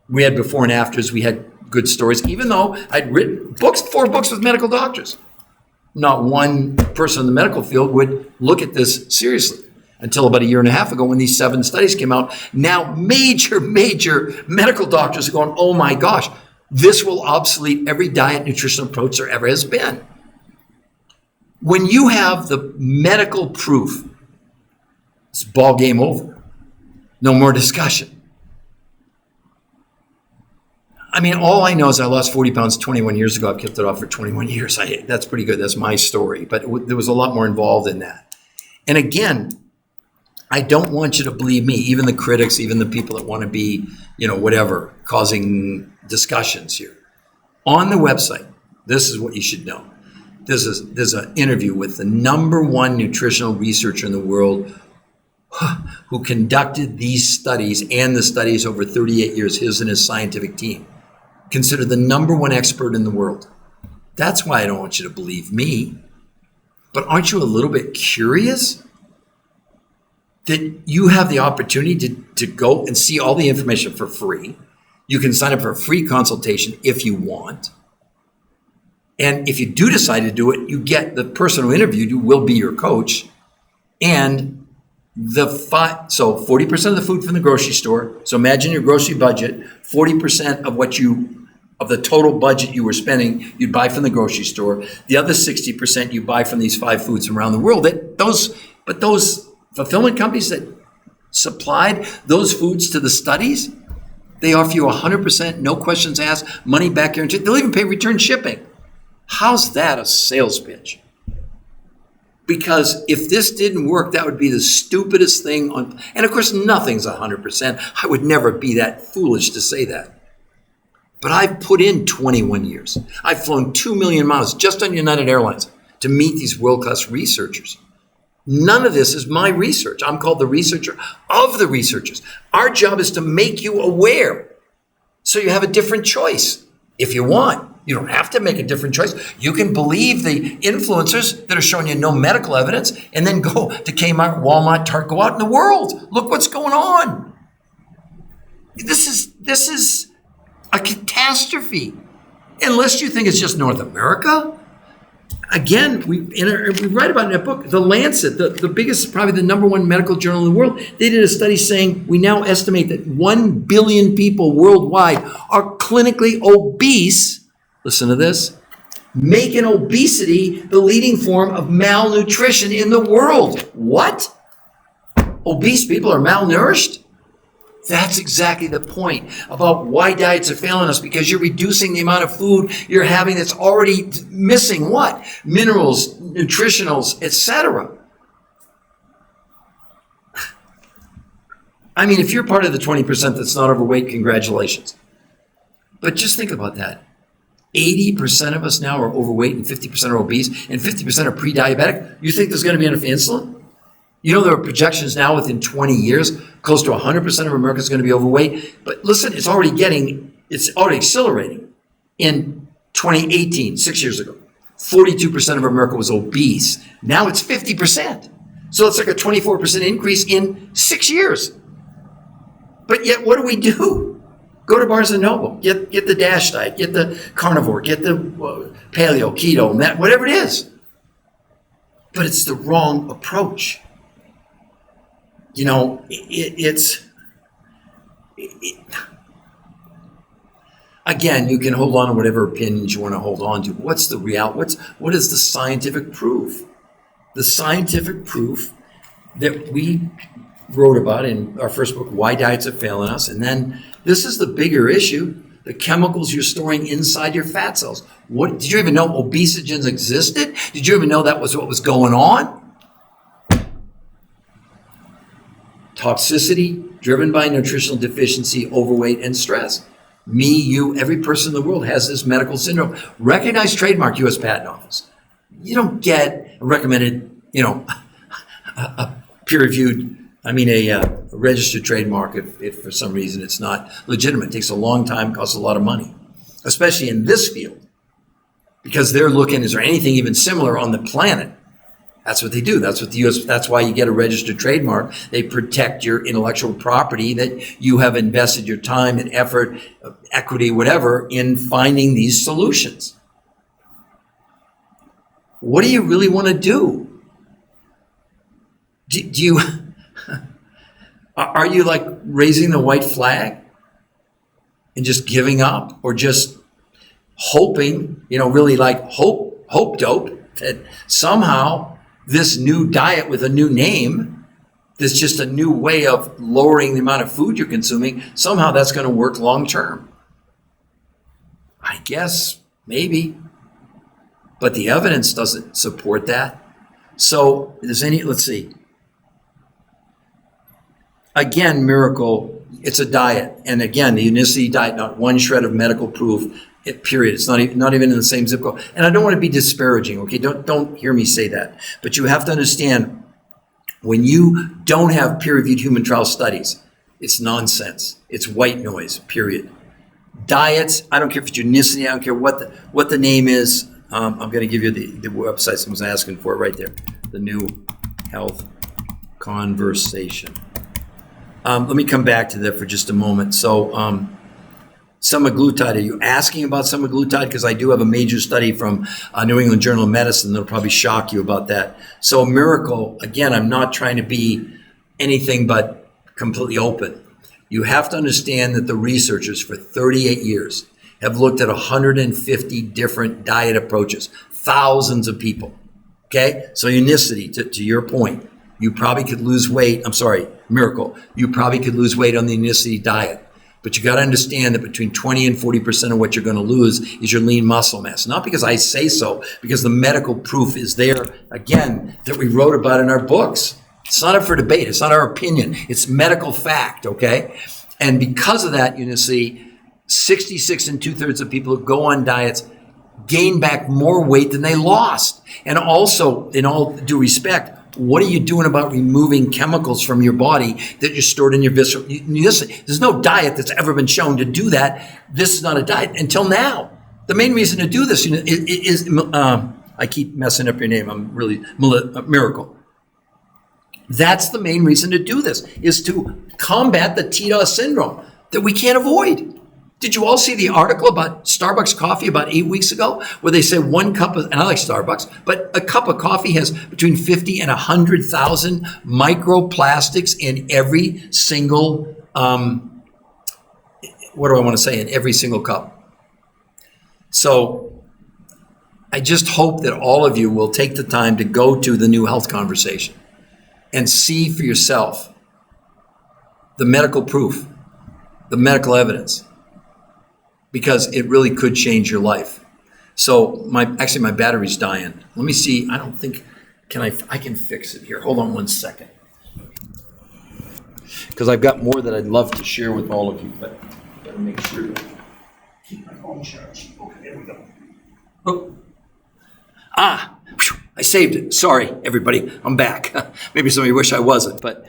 we had before and afters, we had good stories, even though I'd written 4 books with medical doctors. Not one person in the medical field would look at this seriously. Until about a year and a half ago when these 7 studies came out. Now major medical doctors are going, oh my gosh, this will obsolete every diet nutritional approach there ever has been. When you have the medical proof, it's ball game over. No more discussion. I mean, all I know is I lost 40 pounds 21 years ago. I've kept it off for 21 years. That's pretty good. That's my story. But there was a lot more involved in that. And again, I don't want you to believe me, even the critics, even the people that want to be, whatever, causing discussions here. On the website, this is what you should know. There's an interview with the #1 nutritional researcher in the world who conducted these studies and the studies over 38 years, his and his scientific team. Considered the #1 expert in the world. That's why I don't want you to believe me. But aren't you a little bit curious? That you have the opportunity to go and see all the information for free. You can sign up for a free consultation if you want. And if you do decide to do it, you get the person who interviewed you will be your coach. And so 40% of the food from the grocery store. So imagine your grocery budget, 40% of the total budget you were spending, you'd buy from the grocery store. The other 60% you buy from these 5 foods from around the world. Those fulfillment companies that supplied those foods to the studies, they offer you 100%, no questions asked, money back guarantee. They'll even pay return shipping. How's that a sales pitch? Because if this didn't work, that would be the stupidest thing on, and of course, nothing's 100%. I would never be that foolish to say that. But I've put in 21 years. I've flown 2 million miles just on United Airlines to meet these world-class researchers. None of this is my research. I'm called the researcher of the researchers. Our job is to make you aware so you have a different choice if you want. You don't have to make a different choice. You can believe the influencers that are showing you no medical evidence and then go to Kmart, Walmart, Target, go out in the world. Look what's going on. This is a catastrophe. Unless you think it's just North America. Again, we write about in a book, The Lancet, the biggest, probably the #1 medical journal in the world. They did a study saying we now estimate that 1 billion people worldwide are clinically obese. Listen to this. Making obesity the leading form of malnutrition in the world. What? Obese people are malnourished? That's exactly the point about why diets are failing us, because you're reducing the amount of food you're having that's already missing what? Minerals, nutritionals, etc. I mean, if you're part of the 20% that's not overweight, congratulations. But just think about that. 80% of us now are overweight and 50% are obese and 50% are pre-diabetic. You think there's going to be enough insulin? You know, there are projections now within 20 years, close to 100% of America is going to be overweight. But listen, it's already accelerating. In 2018, 6 years ago, 42% of America was obese. Now it's 50%. So it's like a 24% increase in 6 years. But yet, what do? Go to Barnes & Noble, get the DASH diet, get the carnivore, get the paleo, keto, whatever it is. But it's the wrong approach. You know, again, you can hold on to whatever opinions you want to hold on to. What's the reality? What is the scientific proof? The scientific proof that we wrote about in our first book, Why Diets Are Failing Us. And then this is the bigger issue, the chemicals you're storing inside your fat cells. What, did you even know obesogens existed? Did you even know that was what was going on? Toxicity driven by nutritional deficiency, overweight, and stress. Me, you, every person in the world has this medical syndrome. Recognized trademark, U.S. Patent Office. You don't get a recommended, a peer-reviewed, a registered trademark if for some reason it's not legitimate. It takes a long time, costs a lot of money, especially in this field, because they're looking, is there anything even similar on the planet? That's what they do. That's what the U.S. That's why you get a registered trademark. They protect your intellectual property that you have invested your time and effort, equity, whatever, in finding these solutions. What do you really want to do? Do you are you like raising the white flag and just giving up, or just hoping, really like hope dope that somehow this new diet with a new name, this just a new way of lowering the amount of food you're consuming, somehow that's going to work long term? I guess maybe, but the evidence doesn't support that. So let's see. Again, Miracle, it's a diet. And again, the Unicity diet, not one shred of medical proof, period. It's not even in the same zip code. And I don't want to be disparaging, okay? Don't hear me say that. But you have to understand, when you don't have peer-reviewed human trial studies, it's nonsense. It's white noise, period. Diets, I don't care if it's Unicity, I don't care what the name is. I'm going to give you the website someone's asking for right there. The New Health Conversation. Let me come back to that for just a moment. So, semaglutide, are you asking about semaglutide? Because I do have a major study from New England Journal of Medicine that'll probably shock you about that. So Miracle, again, I'm not trying to be anything but completely open. You have to understand that the researchers for 38 years have looked at 150 different diet approaches, thousands of people, okay? So Unicity, to your point, you probably could lose weight. Miracle, you probably could lose weight on the Unicity diet. But you got to understand that between 20 and 40% of what you're going to lose is your lean muscle mass. Not because I say so, because the medical proof is there, again, that we wrote about in our books. It's not up for debate. It's not our opinion. It's medical fact, okay? And because of that, Unicity, 66 and 2/3 of people who go on diets gain back more weight than they lost. And also, in all due respect, what are you doing about removing chemicals from your body that you're stored in your visceral? There's no diet that's ever been shown to do that. This is not a diet until now. The main reason to do this is I keep messing up your name. I'm really Miracle. That's the main reason to do this, is to combat the TDOS syndrome that we can't avoid. Did you all see the article about Starbucks coffee about 8 weeks ago, where they say one cup of, and I like Starbucks, but a cup of coffee has between 50 and 100,000 microplastics in every single, in every single cup. So I just hope that all of you will take the time to go to the New Health Conversation and see for yourself the medical proof, the medical evidence, because it really could change your life. So my battery's dying. Let me see. I don't think, I can fix it here. Hold on one second. Because I've got more that I'd love to share with all of you, but I've got to make sure to keep my phone charged. Okay, there we go. I saved it. Sorry, everybody. I'm back. Maybe some of you wish I wasn't, but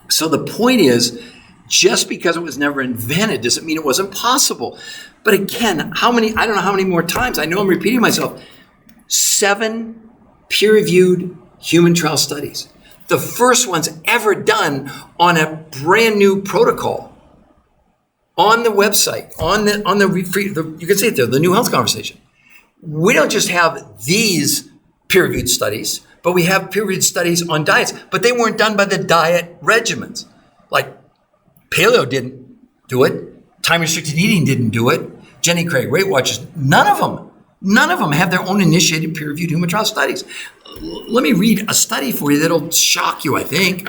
so the point is, just because it was never invented doesn't mean it wasn't possible. But again, I don't know how many more times, I know I'm repeating myself, 7 peer-reviewed human trial studies. The first ones ever done on a brand new protocol on the website, you can see it there, the New Health Conversation. We don't just have these peer-reviewed studies, but we have peer-reviewed studies on diets, but they weren't done by the diet regimens. Like Paleo didn't do it. Time-restricted eating didn't do it. Jenny Craig, Weight Watchers, none of them have their own initiated peer-reviewed human trial studies. Let me read a study for you that'll shock you, I think.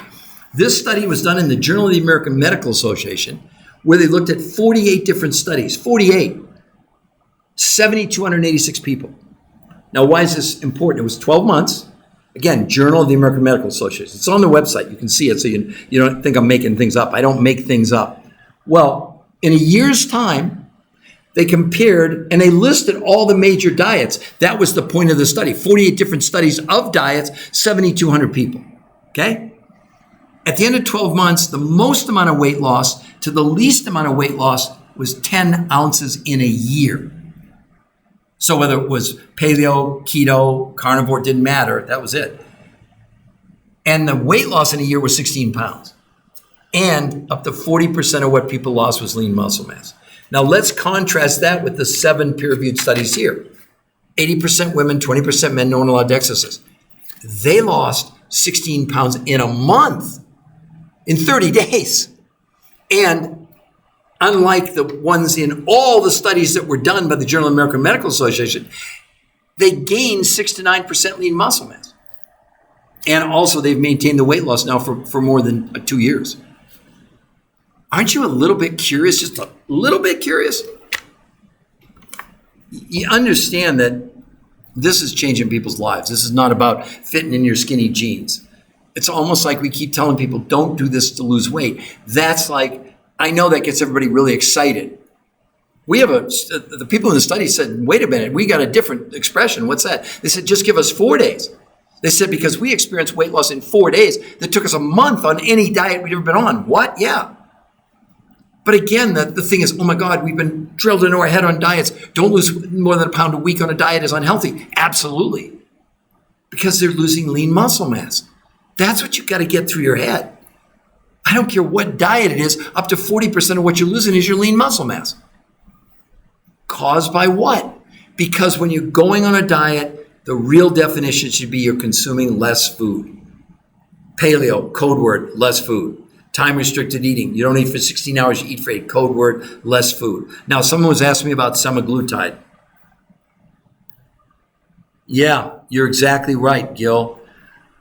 This study was done in the Journal of the American Medical Association, where they looked at 48 different studies, 7,286 people. Now, why is this important? It was 12 months. Again, Journal of the American Medical Association. It's on the website. You can see it, so you don't think I'm making things up. I don't make things up. Well, in a year's time, They compared and they listed all the major diets. That was the point of the study. 48 different studies of diets, 7,200 people. Okay? At the end of 12 months, the most amount of weight loss to the least amount of weight loss was 10 ounces in a year. So whether it was paleo, keto, carnivore, didn't matter. That was it. And the weight loss in a year was 16 pounds. And up to 40% of what people lost was lean muscle mass. Now let's contrast that with the 7 peer-reviewed studies here. 80% women, 20% men, no one allowed to exercise. They lost 16 pounds in a month, in 30 days. And unlike the ones in all the studies that were done by the Journal of the American Medical Association, they gained 6 to 9% lean muscle mass. And also they've maintained the weight loss now for more than 2 years. Aren't you a little bit curious, just a little bit curious? You understand that this is changing people's lives. This is not about fitting in your skinny jeans. It's almost like we keep telling people, don't do this to lose weight. That's like, I know that gets everybody really excited. We have the people in the study said, wait a minute, we got a different expression. What's that? They said, just give us 4 days. They said, because we experienced weight loss in 4 days that took us a month on any diet we'd ever been on. What? Yeah. But again, the thing is, oh my God, we've been drilled into our head on diets. Don't lose more than a pound a week on a diet is unhealthy. Absolutely. Because they're losing lean muscle mass. That's what you've got to get through your head. I don't care what diet it is, up to 40% of what you're losing is your lean muscle mass. Caused by what? Because when you're going on a diet, the real definition should be you're consuming less food. Paleo, code word, less food. Time-restricted eating. You don't eat for 16 hours, you eat for 8. Code word, less food. Now, someone was asking me about semaglutide. Yeah, you're exactly right, Gil.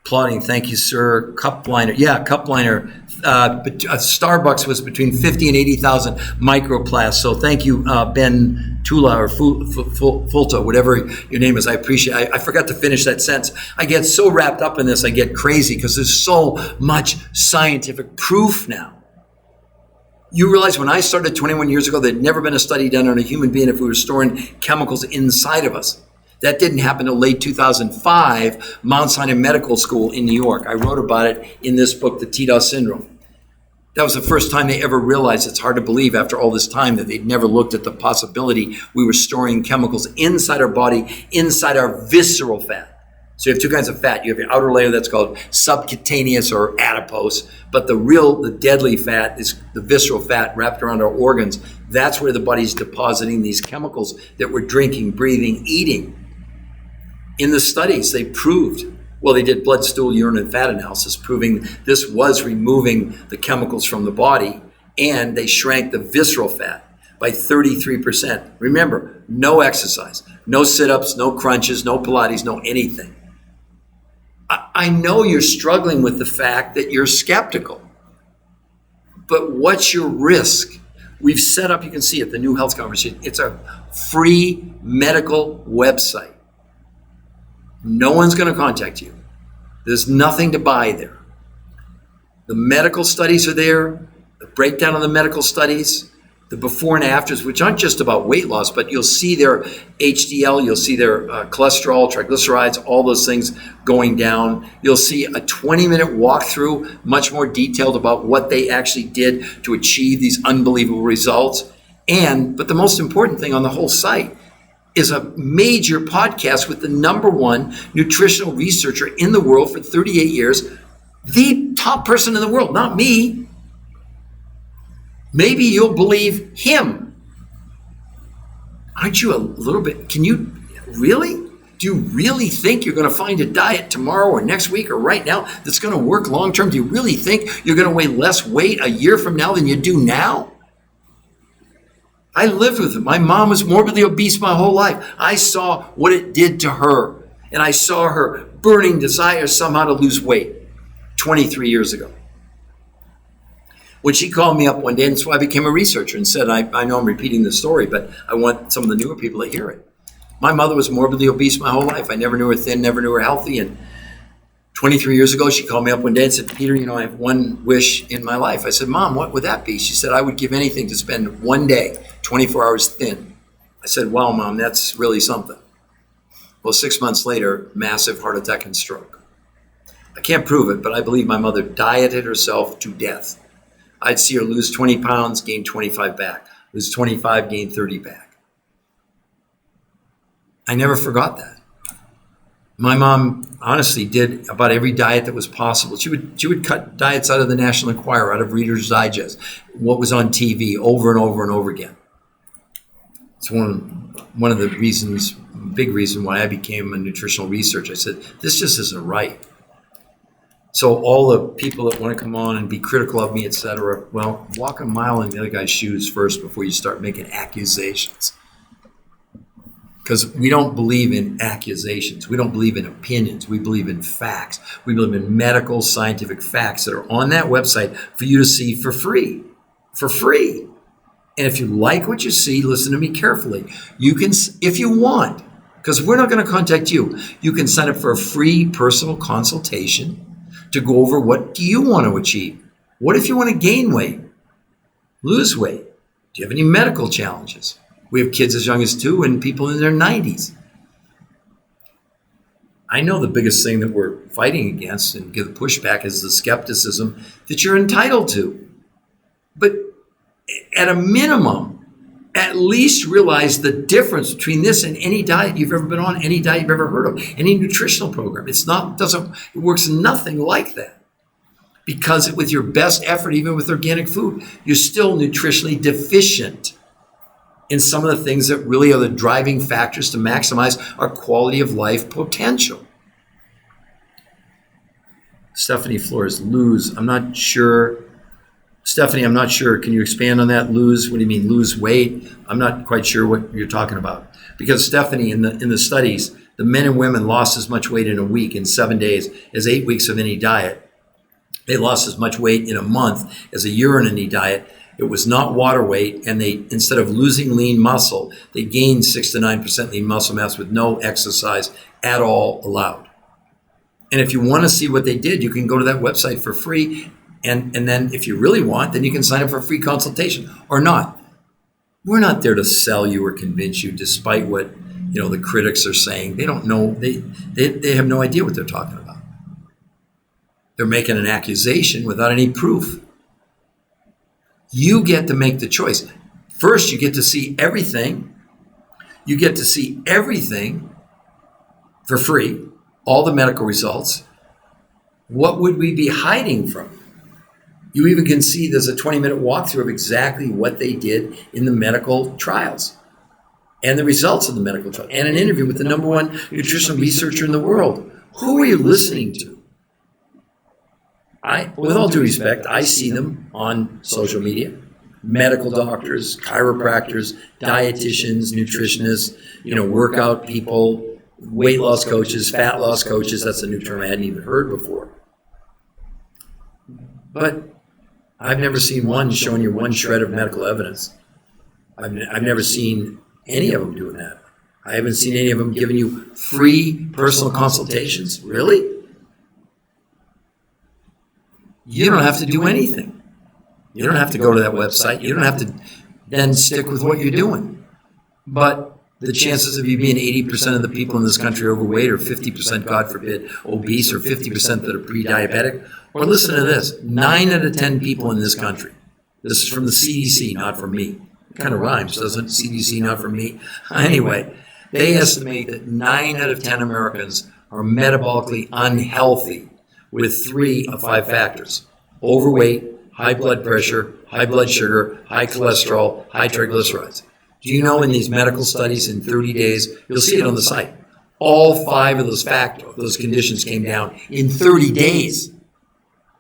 Plotting, thank you, sir. Cup liner. Yeah, cup liner. Starbucks was between 50 and 80,000 microplasts. So thank you, Ben Tula or Fulta, whatever your name is. I appreciate it. I forgot to finish that sentence. I get so wrapped up in this, I get crazy because there's so much scientific proof now. You realize when I started 21 years ago, there'd never been a study done on a human being if we were storing chemicals inside of us. That didn't happen until late 2005, Mount Sinai Medical School in New York. I wrote about it in this book, The TDOS Syndrome. That was the first time they ever realized, it's hard to believe after all this time, that they'd never looked at the possibility we were storing chemicals inside our body, inside our visceral fat. So you have 2 kinds of fat. You have your outer layer that's called subcutaneous or adipose, but the deadly fat is the visceral fat wrapped around our organs. That's where the body's depositing these chemicals that we're drinking, breathing, eating. In the studies, they proved, well, they did blood, stool, urine, and fat analysis, proving this was removing the chemicals from the body, and they shrank the visceral fat by 33%. Remember, no exercise, no sit-ups, no crunches, no Pilates, no anything. I know you're struggling with the fact that you're skeptical, but what's your risk? We've set up, you can see it, the New Health Conversation. It's a free medical website. No one's going to contact you. There's nothing to buy there. The medical studies are there, the breakdown of the medical studies, the before and afters, which aren't just about weight loss, but you'll see their HDL, you'll see their cholesterol, triglycerides, all those things going down. You'll see a 20-minute walkthrough, much more detailed about what they actually did to achieve these unbelievable results. But the most important thing on the whole site is a major podcast with the #1 nutritional researcher in the world for 38 years, the top person in the world, not me. Maybe you'll believe him. Aren't you a little bit, can you really? Do you really think you're going to find a diet tomorrow or next week or right now that's going to work long term? Do you really think you're going to weigh less weight a year from now than you do now? I lived with it. My mom was morbidly obese my whole life. I saw what it did to her. And I saw her burning desire somehow to lose weight 23 years ago. When she called me up one day, and that's why I became a researcher and said, I know I'm repeating the story, but I want some of the newer people to hear it. My mother was morbidly obese my whole life. I never knew her thin, never knew her healthy. And 23 years ago, she called me up one day and said, Peter, I have one wish in my life. I said, Mom, what would that be? She said, I would give anything to spend one day, 24 hours thin. I said, wow, Mom, that's really something. Well, 6 months later, massive heart attack and stroke. I can't prove it, but I believe my mother dieted herself to death. I'd see her lose 20 pounds, gain 25 back. Lose 25, gain 30 back. I never forgot that. My mom honestly did about every diet that was possible. She would cut diets out of the National Enquirer, out of Reader's Digest, what was on TV over and over and over again. It's one of the reasons, big reason why I became a nutritional researcher. I said, this just isn't right. So all the people that want to come on and be critical of me, etc., well, walk a mile in the other guy's shoes first before you start making accusations. Because we don't believe in accusations. We don't believe in opinions. We believe in facts. We believe in medical, scientific facts that are on that website for you to see for free. For free. And if you like what you see, listen to me carefully. You can, if you want, because we're not going to contact you, you can sign up for a free personal consultation to go over what do you want to achieve. What if you want to gain weight, lose weight? Do you have any medical challenges? We have kids as young as 2 and people in their 90s. I know the biggest thing that we're fighting against and give the pushback is the skepticism that you're entitled to. But at a minimum, at least realize the difference between this and any diet you've ever been on, any diet you've ever heard of, any nutritional program. It works nothing like that. Because with your best effort, even with organic food, you're still nutritionally deficient in some of the things that really are the driving factors to maximize our quality of life potential. Stephanie Flores, lose. I'm not sure. Stephanie, I'm not sure. Can you expand on that? Lose? What do you mean lose weight? I'm not quite sure what you're talking about. Because Stephanie, in the studies, the men and women lost as much weight in a week, in 7 days, as 8 weeks of any diet. They lost as much weight in a month as a year in any diet. It was not water weight, and they, instead of losing lean muscle, they gained 6 to 9% lean muscle mass with no exercise at all allowed. And if you want to see what they did, you can go to that website for free. And then if you really want, then you can sign up for a free consultation or not. We're not there to sell you or convince you, despite what the critics are saying. They don't know. They have no idea what they're talking about. They're making an accusation without any proof. You get to make the choice. First, you get to see everything. You get to see everything for free, all the medical results. What would we be hiding from? You even can see there's a 20-minute walkthrough of exactly what they did in the medical trials and the results of the medical trial, and an interview with the #1 nutritional researcher in the world. Who are you listening to? With all due respect, I see them on social media. Medical doctors, chiropractors, dietitians, nutritionists, workout people, weight loss coaches, fat loss coaches. That's a new term I hadn't even heard before. But I've never seen one showing you one shred of medical evidence. I've never seen any of them doing that. I haven't seen any of them giving you free personal consultations. Really? You don't have to do anything. You don't have to go to that website. You don't have to then stick with what you're doing. But the chances of you being 80% of the people in this country overweight, or 50%, God forbid, obese, or 50% that are pre-diabetic, or listen to this, 9 out of 10 people in this country. This is from the CDC, not from me. It kind of rhymes, doesn't it? CDC, not from me. Anyway, they estimate that 9 out of 10 Americans are metabolically unhealthy with 3 of 5 factors: overweight, high blood pressure, high blood sugar, high cholesterol, high triglycerides. Do you know in these medical studies in 30 days, you'll see it on the site, all 5 of those conditions came down in 30 days.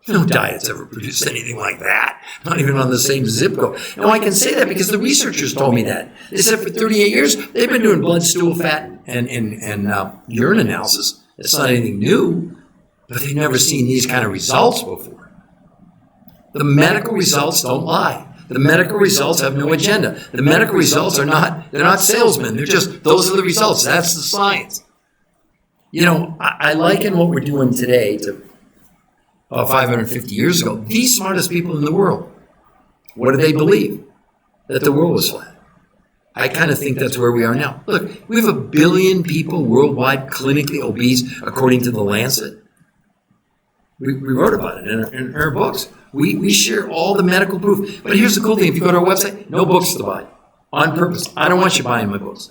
No diets ever produced anything like that, not even on the same zip code. Now, I can say that because the researchers told me that. They said for 38 years, they've been doing blood, stool, fat, and urine analysis. It's not anything new, but they've never seen these kind of results before. The medical results don't lie. The medical results have no agenda. The medical results they're not salesmen. They're just, those are the results. That's the science. I liken what we're doing today to 550 years ago. The smartest people in the world. What did they believe? That the world was flat. I kind of think that's where we are now. Look, we have 1 billion people worldwide clinically obese, according to the Lancet. We wrote about it in our books. We share all the medical proof. But here's the cool thing. If you go to our website, no books to buy. On purpose. I don't want you buying my books.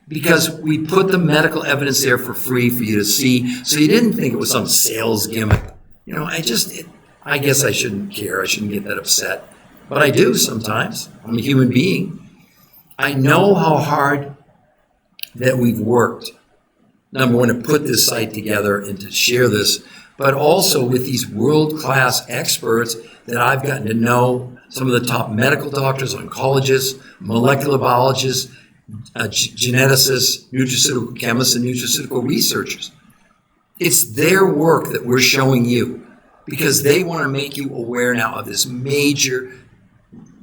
Because we put the medical evidence there for free for you to see. So you didn't think it was some sales gimmick. I guess I shouldn't care. I shouldn't get that upset. But I do sometimes. I'm a human being. I know how hard that we've worked. Number one, to put this site together and to share this, but also with these world-class experts that I've gotten to know, some of the top medical doctors, oncologists, molecular biologists, geneticists, nutraceutical chemists, and nutraceutical researchers. It's their work that we're showing you because they want to make you aware now of this major,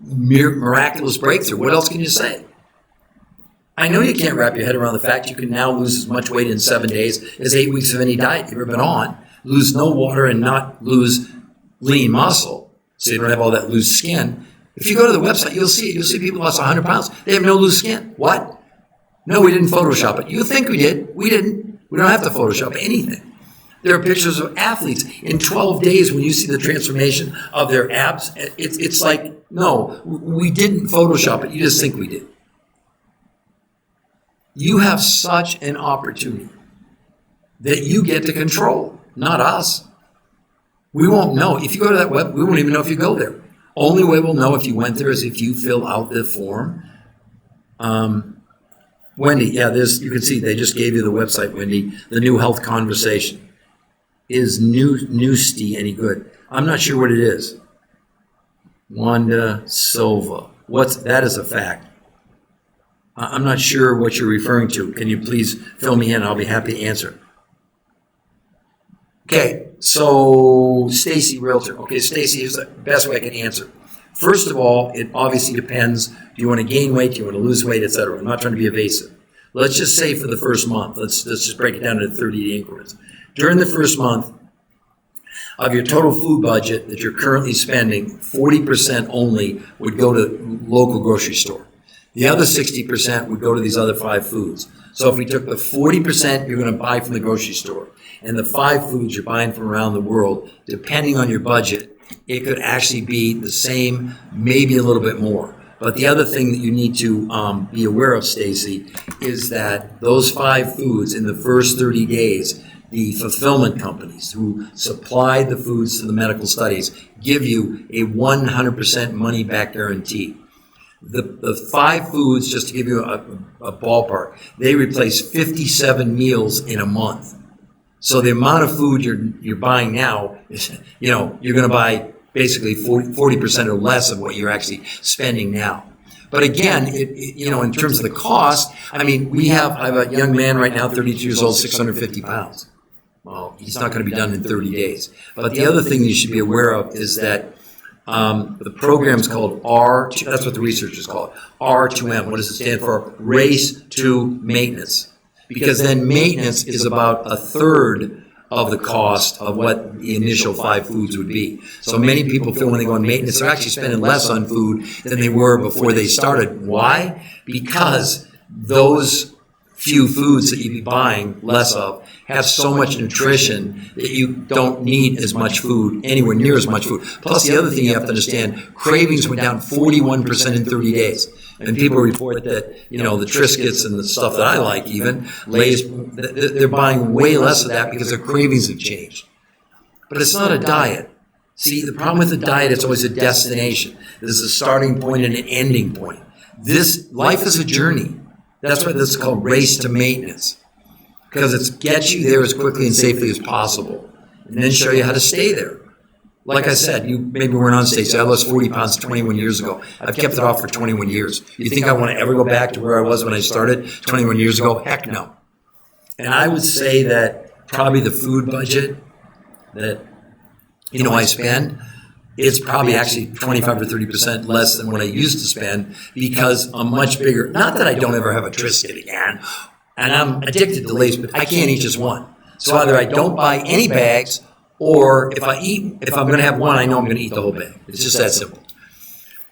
miraculous breakthrough. What else can you say? I know you can't wrap your head around the fact you can now lose as much weight in 7 days as 8 weeks of any diet you've ever been on, lose no water and not lose lean muscle, so you don't have all that loose skin. If you go to the website, you'll see it. You'll see people lost 100 pounds. They have no loose skin. What? No, we didn't Photoshop it. You think we did. We didn't. We don't have to Photoshop anything. There are pictures of athletes in 12 days when you see the transformation of their abs. It's like, no, we didn't Photoshop it. You just think we did. You have such an opportunity that you get to control, not us. We won't know. If you go to that web, we won't even know if you go there. Only way we'll know if you went there is if you fill out the form. Wendy, yeah, you can see they just gave you the website, Wendy, the New Health Conversation. Is Newsty any good? I'm not sure what it is. Wanda Silva. That is a fact. I'm not sure what you're referring to. Can you please fill me in? I'll be happy to answer. Okay, so Stacy Realtor. Okay, Stacy is the best way I can answer. First of all, it obviously depends. Do you want to gain weight? Do you want to lose weight, etc.? I'm not trying to be evasive. Let's just say for the first month, let's just break it down into 30-day increments. During the first month of your total food budget that you're currently spending, 40% only would go to local grocery store. The other 60% would go to these other 5 foods. So if we took the 40% you're going to buy from the grocery store and the 5 foods you're buying from around the world, depending on your budget, it could actually be the same, maybe a little bit more. But the other thing that you need to be aware of, Stacy, is that those 5 foods in the first 30 days, the fulfillment companies who supply the foods to the medical studies give you a 100% money-back guarantee. The 5 foods, just to give you a ballpark, they replace 57 meals in a month. So the amount of food you're buying now is, you're going to buy basically 40% or less of what you're actually spending now. But again, in terms of the cost, I mean, I have a young man right now, 32 years old, 650 pounds. Well, he's not going to be done in 30 days. But the other thing you should be aware of is that the program's called R2, that's what the researchers call it, R2M. What does it stand for? Race to maintenance. Because then maintenance is about a third of the cost of what the initial 5 foods would be. So many people feel when they go on maintenance, they're actually spending less on food than they were before they started. Why? Because those few foods that you'd be buying less of have so much nutrition that you don't need as much food, anywhere near as much food. Plus, the other thing you have to understand, cravings went down 41% in 30 days. And people report that, the Triscuits and the stuff that I like even, Lay's, they're buying way less of that because their cravings have changed. But it's not a diet. See, the problem with the diet, it's always a destination. There's a starting point and an ending point. Life is a journey. That's why this is called race to maintenance. Because it gets you there as quickly and safely as possible. And then show you how to stay there. Like I said, you maybe weren't on stage. So I lost 40 pounds 21 years ago. I've kept it off for 21 years. You think I want to ever go back to where I was when I started 21 years ago? Heck no. And I would say that probably the food budget that, I spend, it's probably actually 25 or 30% less than what I used to spend because I'm much bigger. Not that I don't ever have a Triscuit again, and I'm addicted to Lay's, but I can't eat just one. So either I don't buy any bags, or if I'm going to have one, I know I'm going to eat the whole bag. It's just that simple.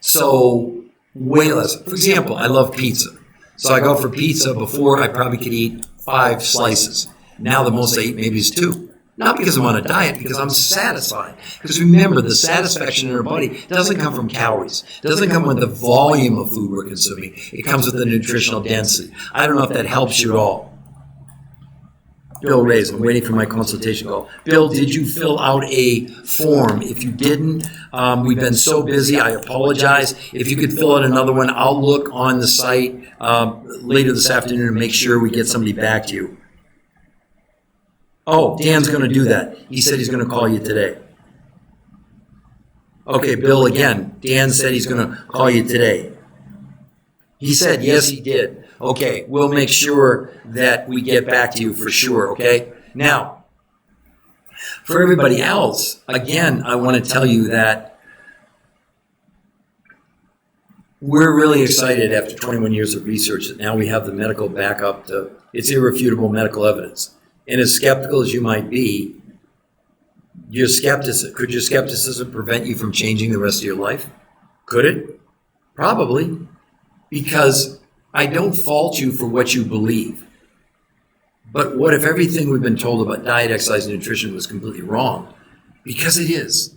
So Way less. For example, I love pizza. So I go for pizza. Before, I probably could eat 5 slices. Now the most I eat maybe is 2. Not because I'm on a diet, because I'm satisfied. Because remember, the satisfaction in our body doesn't come from calories. It doesn't come with the volume of food we're consuming. It comes with the nutritional density. I don't know if that helps you at all. Bill Reyes, I'm waiting for my consultation call. Bill, did you fill out a form? If you didn't, we've been so busy, I apologize. If you could fill out another one, I'll look on the site later this afternoon and make sure we get somebody back to you. Oh, Dan's going to do that. He said he's going to call you today. Okay, Bill, again, Dan said he's going to call you today. He said, yes, he did. Okay, we'll make sure that we get back to you for sure, okay? Now, for everybody else, again, I want to tell you that we're really excited after 21 years of research that now we have the medical backup to it's irrefutable medical evidence. And as skeptical as you might be, could your skepticism prevent you from changing the rest of your life? Could it? Probably. Because I don't fault you for what you believe. But what if everything we've been told about diet, exercise, and nutrition was completely wrong? Because it is.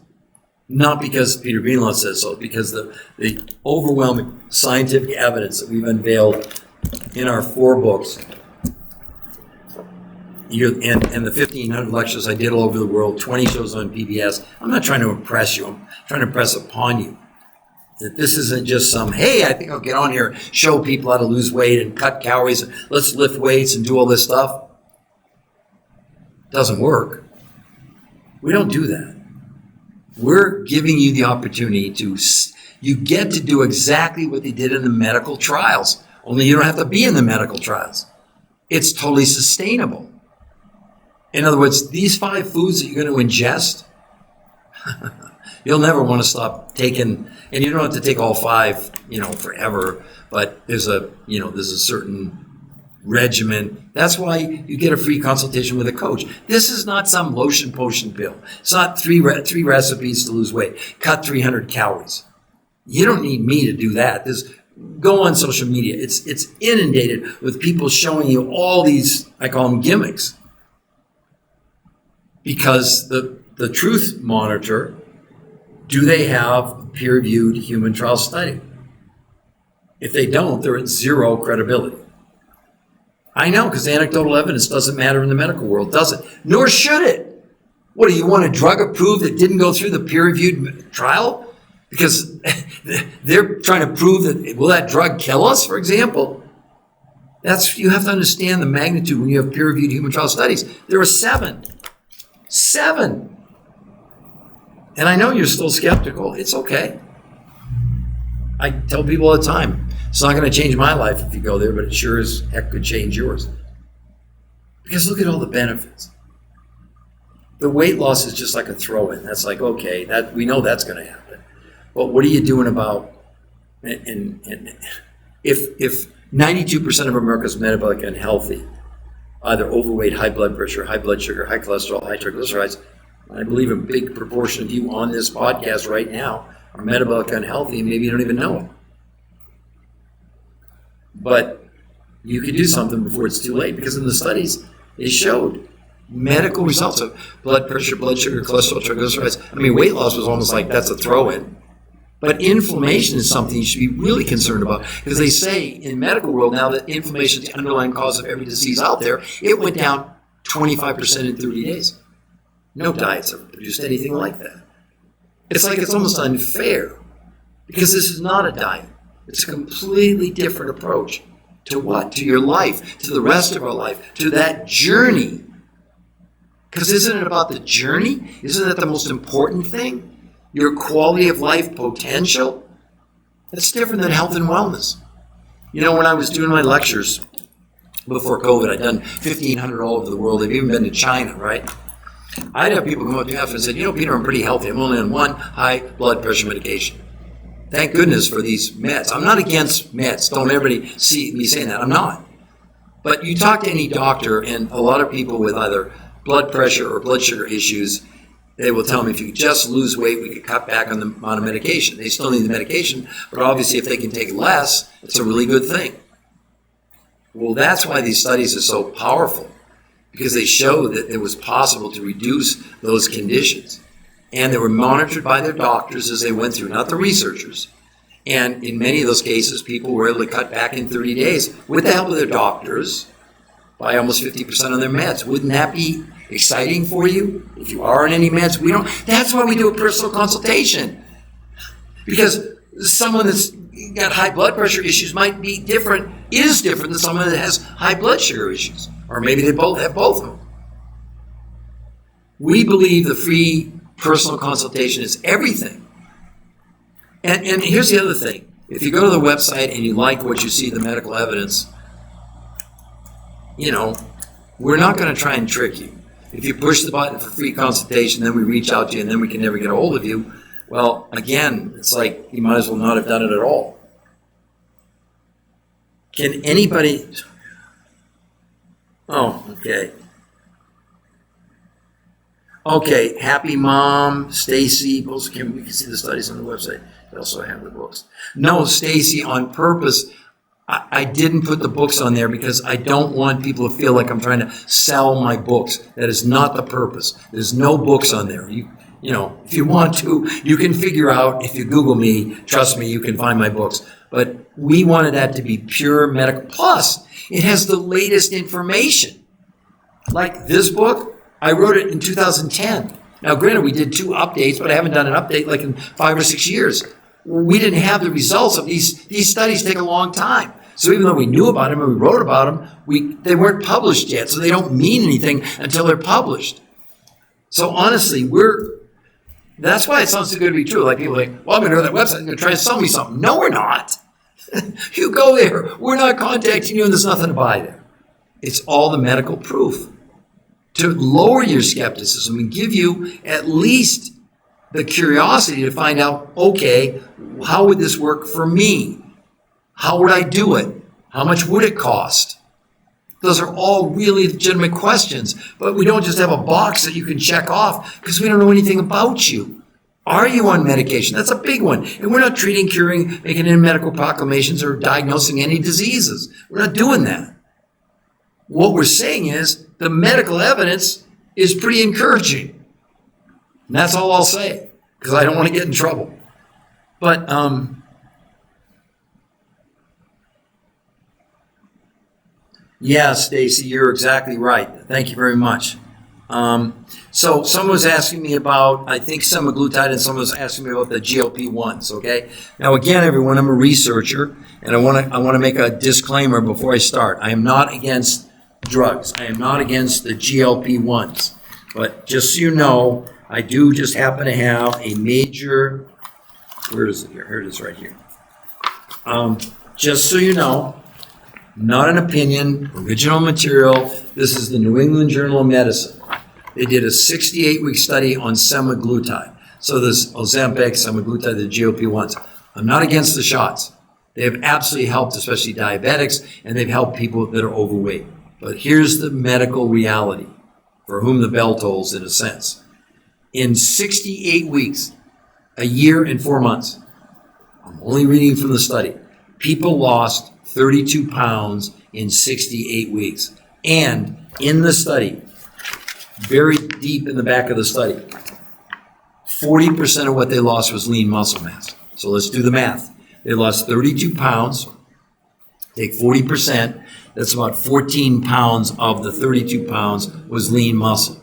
Not because Peter Greenlaw says so, because the overwhelming scientific evidence that we've unveiled in our 4 books and the 1,500 lectures I did all over the world, 20 shows on PBS. I'm not trying to impress you. I'm trying to impress upon you that this isn't just some, hey, I think I'll get on here, show people how to lose weight and cut calories, and let's lift weights and do all this stuff. It doesn't work. We don't do that. We're giving you the opportunity you get to do exactly what they did in the medical trials, only you don't have to be in the medical trials. It's totally sustainable. In other words, these 5 foods that you're going to ingest, you'll never want to stop taking, and you don't have to take all 5, forever, but there's a certain regimen. That's why you get a free consultation with a coach. This is not some lotion potion pill. It's not three recipes to lose weight. Cut 300 calories. You don't need me to do that. Go on social media. It's inundated with people showing you all these, I call them gimmicks. Because the Truth Monitor, do they have a peer-reviewed human trial study? If they don't, they're at 0 credibility. I know, because anecdotal evidence doesn't matter in the medical world, does it? Nor should it. What, do you want a drug approved that didn't go through the peer-reviewed trial? Because they're trying to prove that, will that drug kill us, for example? You have to understand the magnitude when you have peer-reviewed human trial studies. There are 7. 7. And I know you're still skeptical. It's okay. I tell people all the time, it's not going to change my life if you go there, but it sure as heck could change yours. Because look at all the benefits. The weight loss is just like a throw-in. That's like, okay, we know that's going to happen. But what are you doing about, and if 92% of America is metabolic unhealthy, either overweight, high blood pressure, high blood sugar, high cholesterol, high triglycerides, I believe a big proportion of you on this podcast right now are metabolic unhealthy, and maybe you don't even know it. But you could do something before it's too late, because in the studies, it showed medical results of blood pressure, blood sugar, cholesterol, triglycerides. I mean, weight loss was almost like that's a throw-in. But inflammation is something you should be really concerned about, because they say in medical world now that inflammation is the underlying cause of every disease out there. It went down 25% in 30 days. No diets ever produced anything like that. It's like it's almost unfair, because this is not a diet. It's a completely different approach to what? To your life, to the rest of our life, to that journey. Because isn't it about the journey? Isn't that the most important thing? Your quality of life potential? That's different than health and wellness. When I was doing my lectures before COVID, I'd done 1,500 all over the world. I've even been to China, right? I'd have people come up to me and say, Peter, I'm pretty healthy. I'm only on 1 high blood pressure medication. Thank goodness for these meds. I'm not against meds. Don't everybody see me saying that. I'm not. But you talk to any doctor, and a lot of people with either blood pressure or blood sugar issues, they will tell me if you could just lose weight, we could cut back on the amount of medication. They still need the medication, but obviously if they can take less, it's a really good thing. Well, that's why these studies are so powerful, because they show that it was possible to reduce those conditions. And they were monitored by their doctors as they went through, not the researchers. And in many of those cases, people were able to cut back in 30 days with the help of their doctors by almost 50% on their meds. Wouldn't that be exciting for you? If you are on any meds, we don't. That's why we do a personal consultation. Because someone that's got high blood pressure issues is different than someone that has high blood sugar issues. Or maybe they both have both of them. We believe the free personal consultation is everything. And here's the other thing. If you go to the website and you like what you see, the medical evidence, we're not going to try and trick you. If you push the button for free consultation, then we reach out to you, and then we can never get a hold of you. Well, again, it's like you might as well not have done it at all. Can anybody... Oh, okay. Okay, Happy Mom, Stacy, we can see the studies on the website. They also have the books. No, Stacy, on purpose, I didn't put the books on there because I don't want people to feel like I'm trying to sell my books. That is not the purpose. There's no books on there. If you want to, you can figure out, if you Google me, trust me, you can find my books. But we wanted that to be pure medical. Plus, it has the latest information. Like this book, I wrote it in 2010. Now, granted, we did 2 updates, but I haven't done an update like in 5 or 6 years. We didn't have the results of these studies. Take a long time. So even though we knew about them and we wrote about them, they weren't published yet. So they don't mean anything until they're published. So honestly, that's why it sounds too good to be true. Like people are like, well, I'm going to go to that website and going to try to sell me something. No, we're not. You go there. We're not contacting you, and there's nothing to buy there. It's all the medical proof to lower your skepticism and give you at least the curiosity to find out, okay, how would this work for me? How would I do it? How much would it cost? Those are all really legitimate questions, but we don't just have a box that you can check off because we don't know anything about you. Are you on medication? That's a big one. And we're not treating, curing, making any medical proclamations or diagnosing any diseases. We're not doing that. What we're saying is the medical evidence is pretty encouraging. And that's all I'll say, because I don't want to get in trouble. But yeah, Stacy, you're exactly right. Thank you very much. So someone was asking me about, I think, semaglutide, and someone was asking me about the GLP-1s, okay? Now, again, everyone, I'm a researcher, and I want to make a disclaimer before I start. I am not against drugs. I am not against the GLP-1s. But just so you know, I do just happen to have a major, where is it here? Here it is right here. Just so you know, not an opinion, original material. This is the New England Journal of Medicine. They did a 68-week study on semaglutide. So this Ozempic, semaglutide, the GLP-1s. I'm not against the shots. They have absolutely helped, especially diabetics, and they've helped people that are overweight. But here's the medical reality, for whom the bell tolls in a sense. In 68 weeks, a year and 4 months, I'm only reading from the study, people lost 32 pounds in 68 weeks. And in the study, very deep in the back of the study, 40% of what they lost was lean muscle mass. So let's do the math. They lost 32 pounds, take 40%, that's about 14 pounds of the 32 pounds was lean muscle.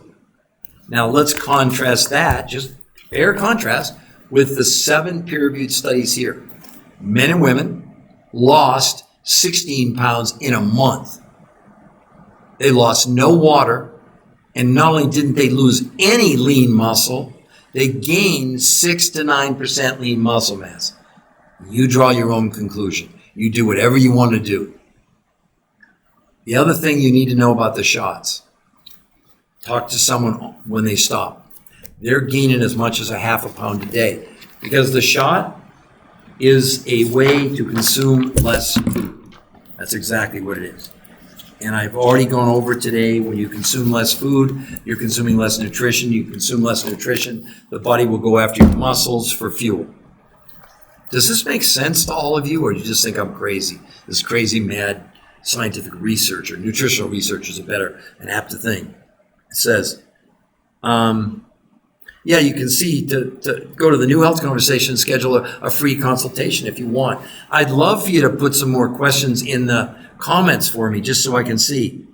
Now let's contrast that, just fair contrast, with the 7 peer-reviewed studies here. Men and women lost 16 pounds in a month. They lost no water, and not only didn't they lose any lean muscle, they gained 6 to 9% lean muscle mass. You draw your own conclusion. You do whatever you want to do. The other thing you need to know about the shots, talk to someone when they stop. They're gaining as much as a half a pound a day because the shot is a way to consume less food. That's exactly what it is. And I've already gone over today, when you consume less food, you're consuming less nutrition. You consume less nutrition, the body will go after your muscles for fuel. Does this make sense to all of you, or do you just think I'm crazy? This crazy, mad scientific researcher, nutritional research is an apt thing. It says, yeah, you can see to go to the New Health Conversation, schedule a free consultation if you want. I'd love for you to put some more questions in the comments for me, just so I can see.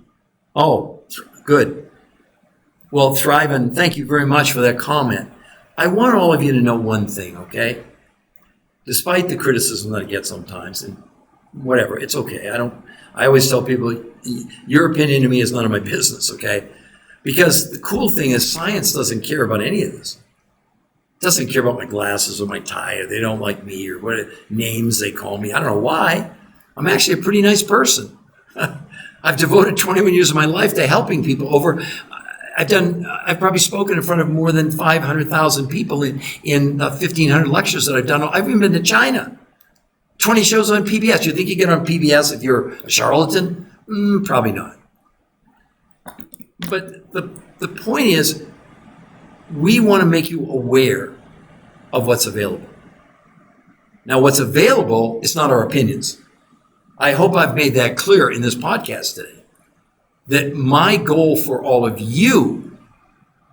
Oh, good. Well, Thriven, thank you very much for that comment. I want all of you to know one thing, okay? Despite the criticism that I get sometimes, and whatever, it's okay. I always tell people, your opinion to me is none of my business, okay? Because the cool thing is science doesn't care about any of this. It doesn't care about my glasses or my tie, or they don't like me, or what names they call me. I don't know why. I'm actually a pretty nice person. I've devoted 21 years of my life to helping people. I've probably spoken in front of more than 500,000 people in 1,500 lectures that I've done. I've even been to China. 20 shows on PBS. You think you get on PBS if you're a charlatan? Probably not. But the point is, we want to make you aware of what's available. Now, what's available is not our opinions. I hope I've made that clear in this podcast today, that my goal for all of you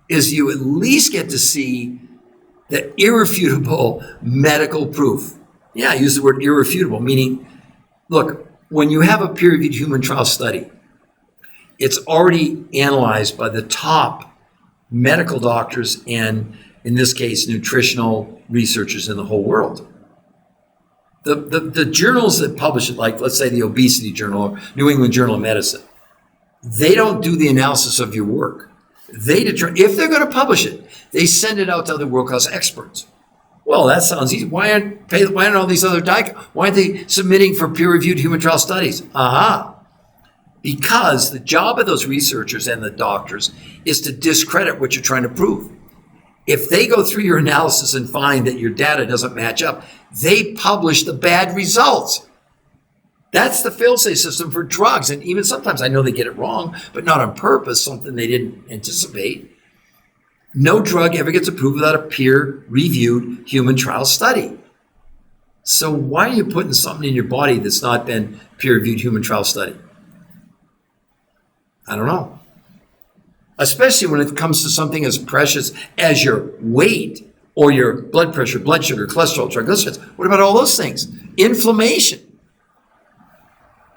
is you at least get to see the irrefutable medical proof. Yeah, I use the word irrefutable, meaning, look, when you have a peer-reviewed human trial study, it's already analyzed by the top medical doctors and, in this case, nutritional researchers in the whole world. The journals that publish it, like let's say the Obesity Journal or New England Journal of Medicine, they don't do the analysis of your work. They determine if they're going to publish it. They send it out to other world-class experts. Well, that sounds easy. Why aren't all these other why aren't they submitting for peer-reviewed human trial studies? Because the job of those researchers and the doctors is to discredit what you're trying to prove. If they go through your analysis and find that your data doesn't match up, they publish the bad results. That's the fail-safe system for drugs. And even sometimes I know they get it wrong, but not on purpose, something they didn't anticipate. No drug ever gets approved without a peer-reviewed human trial study. So why are you putting something in your body that's not been peer-reviewed human trial study? I don't know. Especially when it comes to something as precious as your weight or your blood pressure, blood sugar, cholesterol, triglycerides. What about all those things? Inflammation.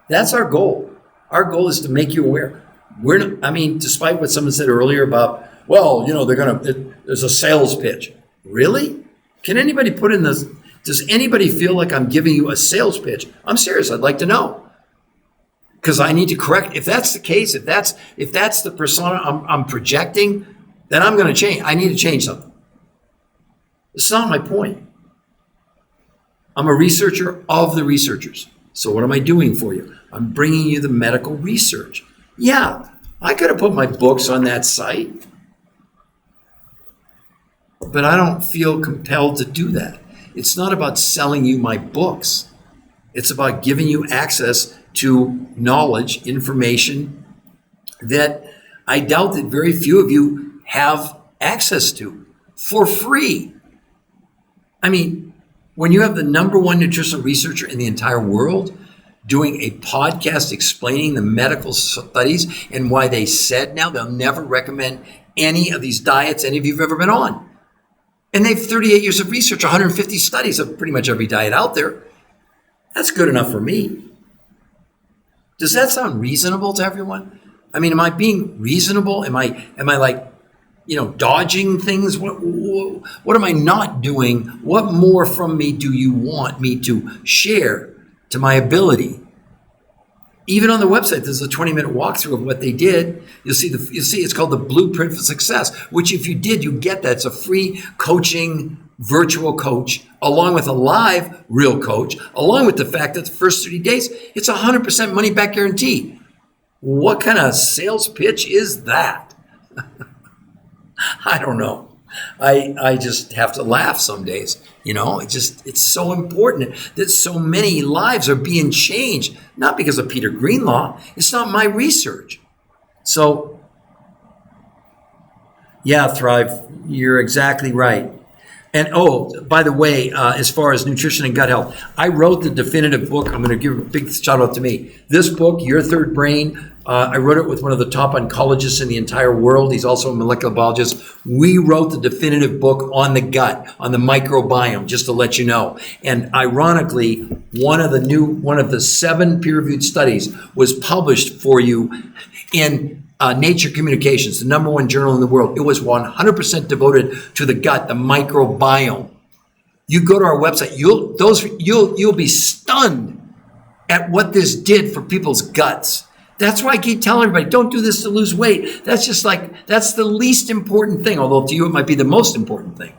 That's our goal. Our goal is to make you aware. Despite what someone said earlier about, well, there's a sales pitch. Really? Can anybody put in this? Does anybody feel like I'm giving you a sales pitch? I'm serious. I'd like to know. Because I need to correct. If that's the case, if that's the persona I'm projecting, then I'm going to change. I need to change something. It's not my point. I'm a researcher of the researchers. So what am I doing for you? I'm bringing you the medical research. Yeah, I could have put my books on that site, but I don't feel compelled to do that. It's not about selling you my books. It's about giving you access to knowledge, information that I doubt that very few of you have access to for free. I mean, when you have the number one nutritional researcher in the entire world doing a podcast explaining the medical studies and why they said now they'll never recommend any of these diets any of you have ever been on. And they've 38 years of research, 150 studies of pretty much every diet out there. That's good enough for me. Does that sound reasonable to everyone? I mean, am I being reasonable? Am I like, dodging things? What am I not doing? What more from me do you want me to share to my ability? Even on the website, there's a 20-minute walkthrough of what they did. You'll see it's called the Blueprint for Success, which if you did, you get that. It's a free coaching virtual coach, along with a live real coach, along with the fact that the first 30 days, it's 100% money back guarantee. What kind of sales pitch is that? I don't know. I just have to laugh some days. It's so important that so many lives are being changed, not because of Peter Greenlaw. It's not my research. So, yeah, Thrive, you're exactly right. And by the way, as far as nutrition and gut health, I wrote the definitive book. I'm going to give a big shout out to me. This book, Your Third Brain, I wrote it with one of the top oncologists in the entire world. He's also a molecular biologist. We wrote the definitive book on the gut, on the microbiome, just to let you know. And ironically, one of the 7 peer-reviewed studies was published for you in Nature Communications, the #1 journal in the world. It was 100% devoted to the gut, the microbiome. You go to our website, you'll be stunned at what this did for people's guts. That's why I keep telling everybody, don't do this to lose weight. That's the least important thing, although to you it might be the most important thing.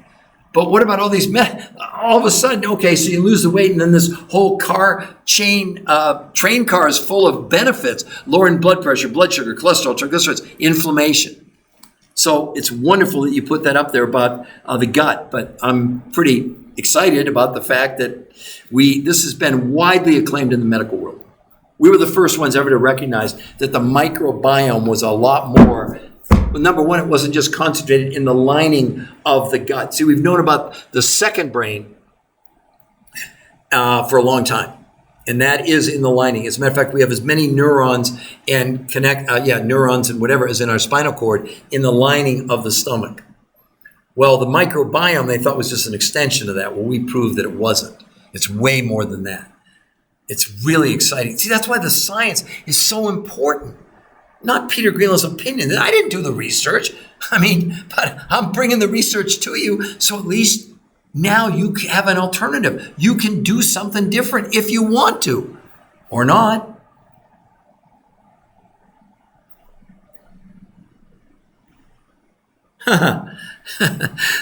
But what about all these all of a sudden, okay, so you lose the weight and then this whole train car is full of benefits, lowering blood pressure, blood sugar, cholesterol, triglycerides, inflammation. So it's wonderful that you put that up there about the gut, but I'm pretty excited about the fact that this has been widely acclaimed in the medical world. We were the first ones ever to recognize that the microbiome was a lot more. Well, #1, it wasn't just concentrated in the lining of the gut. See, we've known about the second brain for a long time, and that is in the lining. As a matter of fact, we have as many neurons and neurons and whatever is in our spinal cord in the lining of the stomach. Well, the microbiome they thought was just an extension of that. Well, we proved that it wasn't. It's way more than that. It's really exciting. See, that's why the science is so important. Not Peter Greenlaw's opinion. I didn't do the research. But I'm bringing the research to you, so at least now you have an alternative. You can do something different if you want to, or not.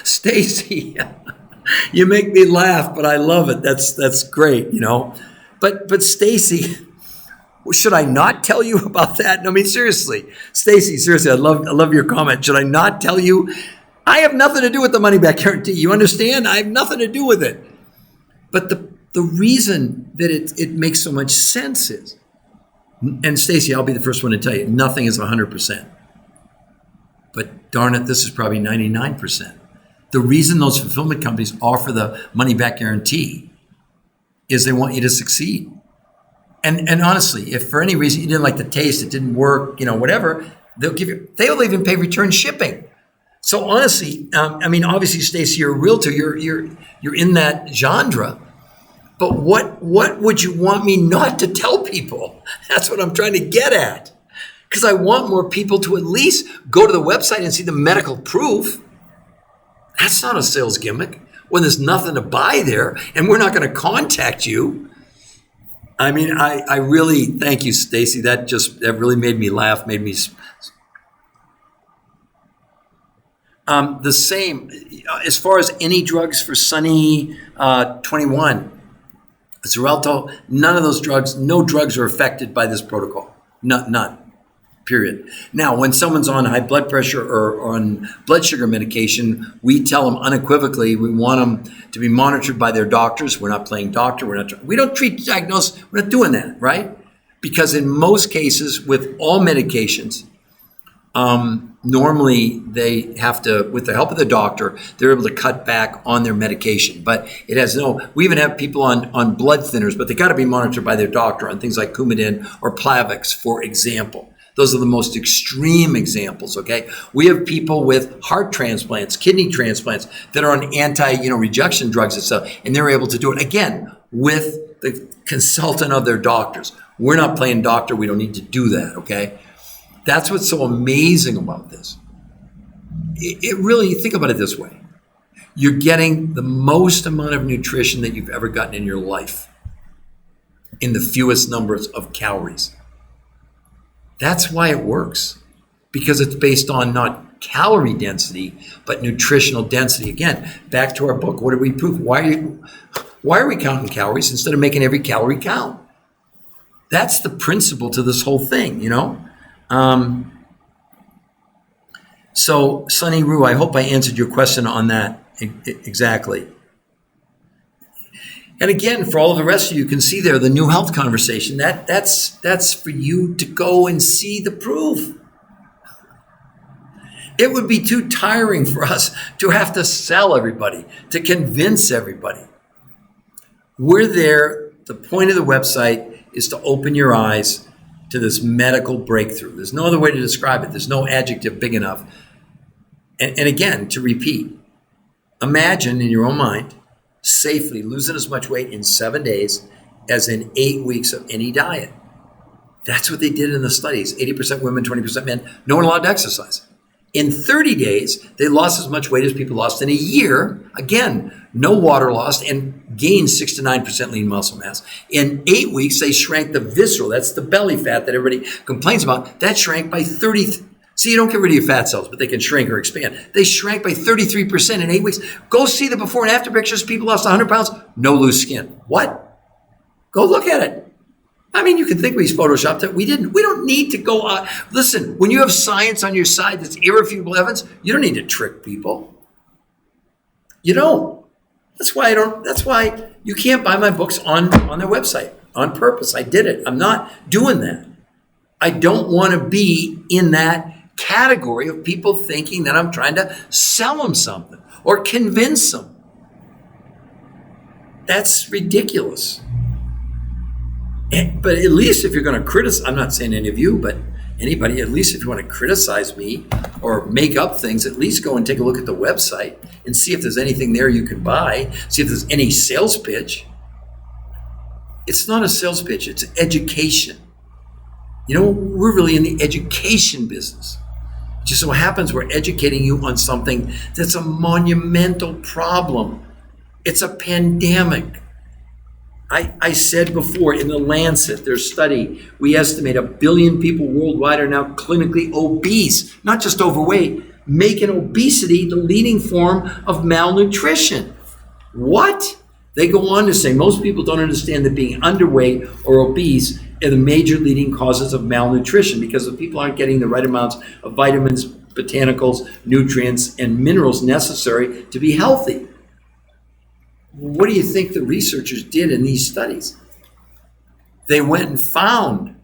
Stacy, you make me laugh, but I love it. That's great, But Stacy, should I not tell you about that? No, seriously, Stacy, I love your comment. Should I not tell you? I have nothing to do with the money back guarantee. You understand? I have nothing to do with it. But the reason that it makes so much sense is, and Stacy, I'll be the first one to tell you, nothing is 100%. But darn it, this is probably 99%. The reason those fulfillment companies offer the money back guarantee is they want you to succeed. And honestly, if for any reason you didn't like the taste, it didn't work, whatever, they'll even pay return shipping. So honestly, obviously, Stacey, you're a realtor, you're in that genre. But what would you want me not to tell people? That's what I'm trying to get at. Because I want more people to at least go to the website and see the medical proof. That's not a sales gimmick when there's nothing to buy there and we're not going to contact you. I really thank you, Stacy. That really made me laugh, the same as far as any drugs for Sunny 21, Xarelto, none of those drugs, no drugs are affected by this protocol. None. Period. Now, when someone's on high blood pressure or on blood sugar medication, we tell them unequivocally we want them to be monitored by their doctors. We're not playing doctor. We don't treat, diagnose. We're not doing that, right? Because in most cases, with all medications, normally they have to, with the help of the doctor, they're able to cut back on their medication. But we even have people on blood thinners, but they got to be monitored by their doctor on things like Coumadin or Plavix, for example. Those are the most extreme examples, okay? We have people with heart transplants, kidney transplants that are on rejection drugs and stuff, and they're able to do it, again, with the consultant of their doctors. We're not playing doctor. We don't need to do that, okay? That's what's so amazing about this. It really, think about it this way. You're getting the most amount of nutrition that you've ever gotten in your life in the fewest numbers of calories. That's why it works, because it's based on not calorie density, but nutritional density. Again, back to our book. What did we prove? Why are we counting calories instead of making every calorie count? That's the principle to this whole thing, So, Sunny Rue, I hope I answered your question on that exactly. And again, for all of the rest of you, can see there the new health conversation. That's for you to go and see the proof. It would be too tiring for us to have to sell everybody, to convince everybody. We're there. The point of the website is to open your eyes to this medical breakthrough. There's no other way to describe it. There's no adjective big enough. And again, to repeat, imagine in your own mind safely losing as much weight in 7 days as in 8 weeks of any diet. That's what they did in the studies. 80% women, 20% men, no one allowed to exercise. In 30 days, they lost as much weight as people lost in a year. Again, no water lost, and gained 6 to 9% lean muscle mass. In 8 weeks, they shrank the visceral, that's the belly fat that everybody complains about, that shrank by 30. See, you don't get rid of your fat cells, but they can shrink or expand. They shrank by 33% in 8 weeks. Go see the before and after pictures. People lost 100 pounds, no loose skin. What? Go look at it. I mean, you can think we photoshopped it. We didn't. We don't need to go on. Listen, when you have science on your side that's irrefutable evidence, you don't need to trick people. You don't. That's why you can't buy my books on their website on purpose. I did it. I'm not doing that. I don't want to be in that category of people thinking that I'm trying to sell them something or convince them. That's ridiculous. But at least if you're going to criticize, I'm not saying any of you, but anybody, at least if you want to criticize me or make up things, at least go and take a look at the website and see if there's anything there you can buy, see if there's any sales pitch. It's not a sales pitch, it's education. You know, we're really in the education business. It just so happens we're educating you on something that's a monumental problem. It's a pandemic. I said before in the Lancet, their study, we estimate 1 billion people worldwide are now clinically obese, not just overweight, making obesity the leading form of malnutrition. What? They go on to say most people don't understand that being underweight or obese are the major leading causes of malnutrition because the people aren't getting the right amounts of vitamins, botanicals, nutrients, and minerals necessary to be healthy. What do you think the researchers did in these studies? They went and found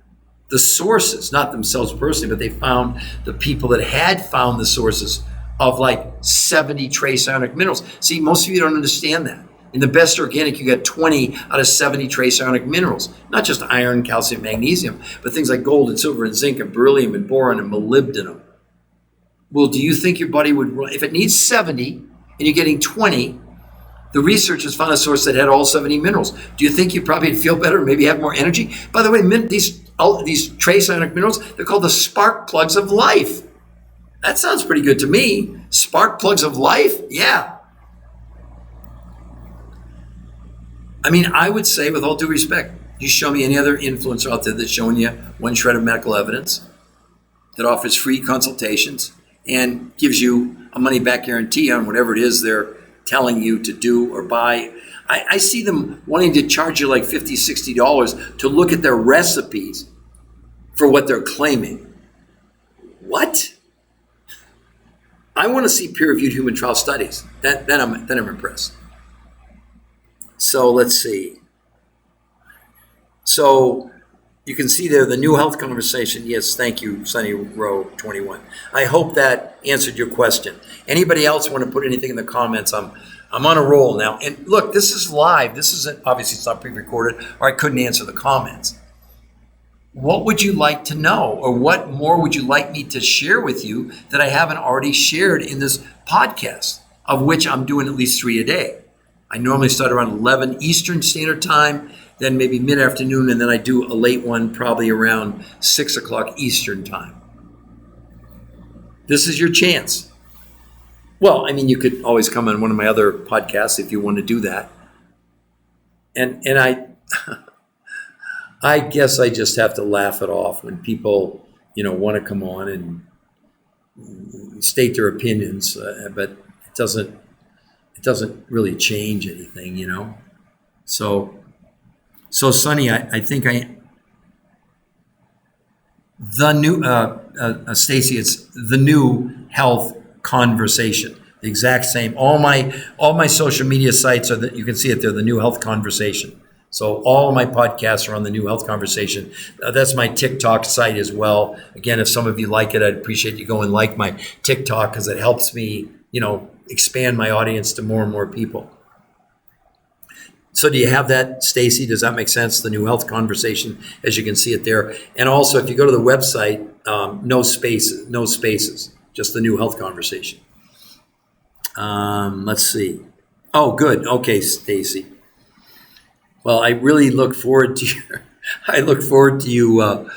the sources, not themselves personally, but they found the people that had found the sources of like 70 trace ionic minerals. See, most of you don't understand that. In the best organic, you get 20 out of 70 trace ionic minerals, not just iron, calcium, magnesium, but things like gold and silver and zinc and beryllium and boron and molybdenum. Well, do you think your body would run, if it needs 70 and you're getting 20, the researchers found a source that had all 70 minerals. Do you think you probably feel better, maybe have more energy? By the way, these trace ionic minerals, they're called the spark plugs of life. That sounds pretty good to me. Spark plugs of life? Yeah. I mean, I would say, with all due respect, you show me any other influencer out there that's showing you one shred of medical evidence that offers free consultations and gives you a money-back guarantee on whatever it is they're telling you to do or buy. I see them wanting to charge you like $50, $60 to look at their recipes for what they're claiming. What? I want to see peer-reviewed human trial studies. Then I'm impressed. So let's see. So you can see there the new health conversation. Yes, thank you, Sunny Row 21. I hope that answered your question. Anybody else want to put anything in the comments? I'm on a roll now. And look, this is live. This isn't, obviously it's not pre-recorded, or I couldn't answer the comments. What would you like to know? Or what more would you like me to share with you that I haven't already shared in this podcast, of which I'm doing at least 3 a day? I normally start around 11 Eastern Standard Time, then maybe mid-afternoon, and then I do a late one probably around 6 o'clock Eastern Time. This is your chance. Well, I mean, you could always come on one of my other podcasts if you want to do that. And I guess I just have to laugh it off when people, want to come on and state their opinions, but it doesn't really change anything, So Sonny, I think the new, Stacy, it's the new health conversation. The exact same. All my social media sites are that you can see it. They're the New Health Conversation. So all of my podcasts are on the New Health Conversation. That's my TikTok site as well. Again, if some of you like it, I'd appreciate you go and like my TikTok because it helps me, expand my audience to more and more people. So do you have that, Stacy? Does that make sense? The New Health Conversation, as you can see it there. And also, if you go to the website, no spaces, just the New Health Conversation. Let's see. Oh, good. Okay, Stacy. Well, I really look forward to you.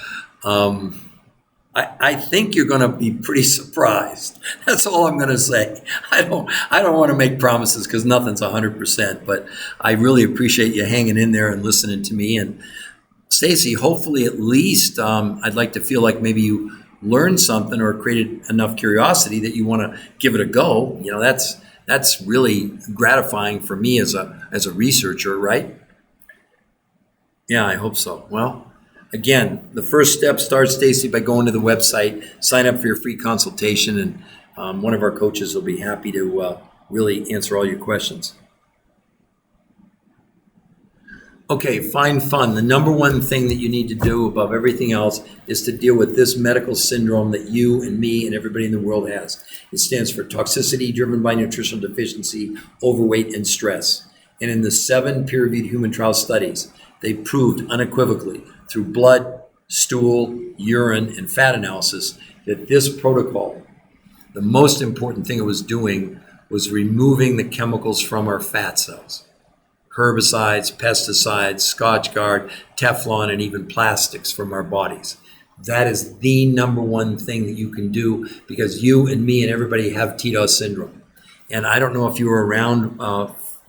I think you're going to be pretty surprised. That's all I'm going to say. I don't want to make promises because nothing's 100%, but I really appreciate you hanging in there and listening to me. And Stacy, hopefully at least I'd like to feel like maybe you learned something or created enough curiosity that you want to give it a go. That's really gratifying for me as a researcher, right? Yeah, I hope so. Well, again, the first step starts, Stacy, by going to the website, sign up for your free consultation, and one of our coaches will be happy to really answer all your questions. Okay, find fun. The number one thing that you need to do above everything else is to deal with this medical syndrome that you and me and everybody in the world has. It stands for toxicity driven by nutritional deficiency, overweight, and stress. And in the 7 peer-reviewed human trial studies, they proved unequivocally through blood, stool, urine, and fat analysis that this protocol, the most important thing it was doing was removing the chemicals from our fat cells. Herbicides, pesticides, Scotchgard, Teflon, and even plastics from our bodies. That is the number one thing that you can do because you and me and everybody have TDOS syndrome. And I don't know if you were around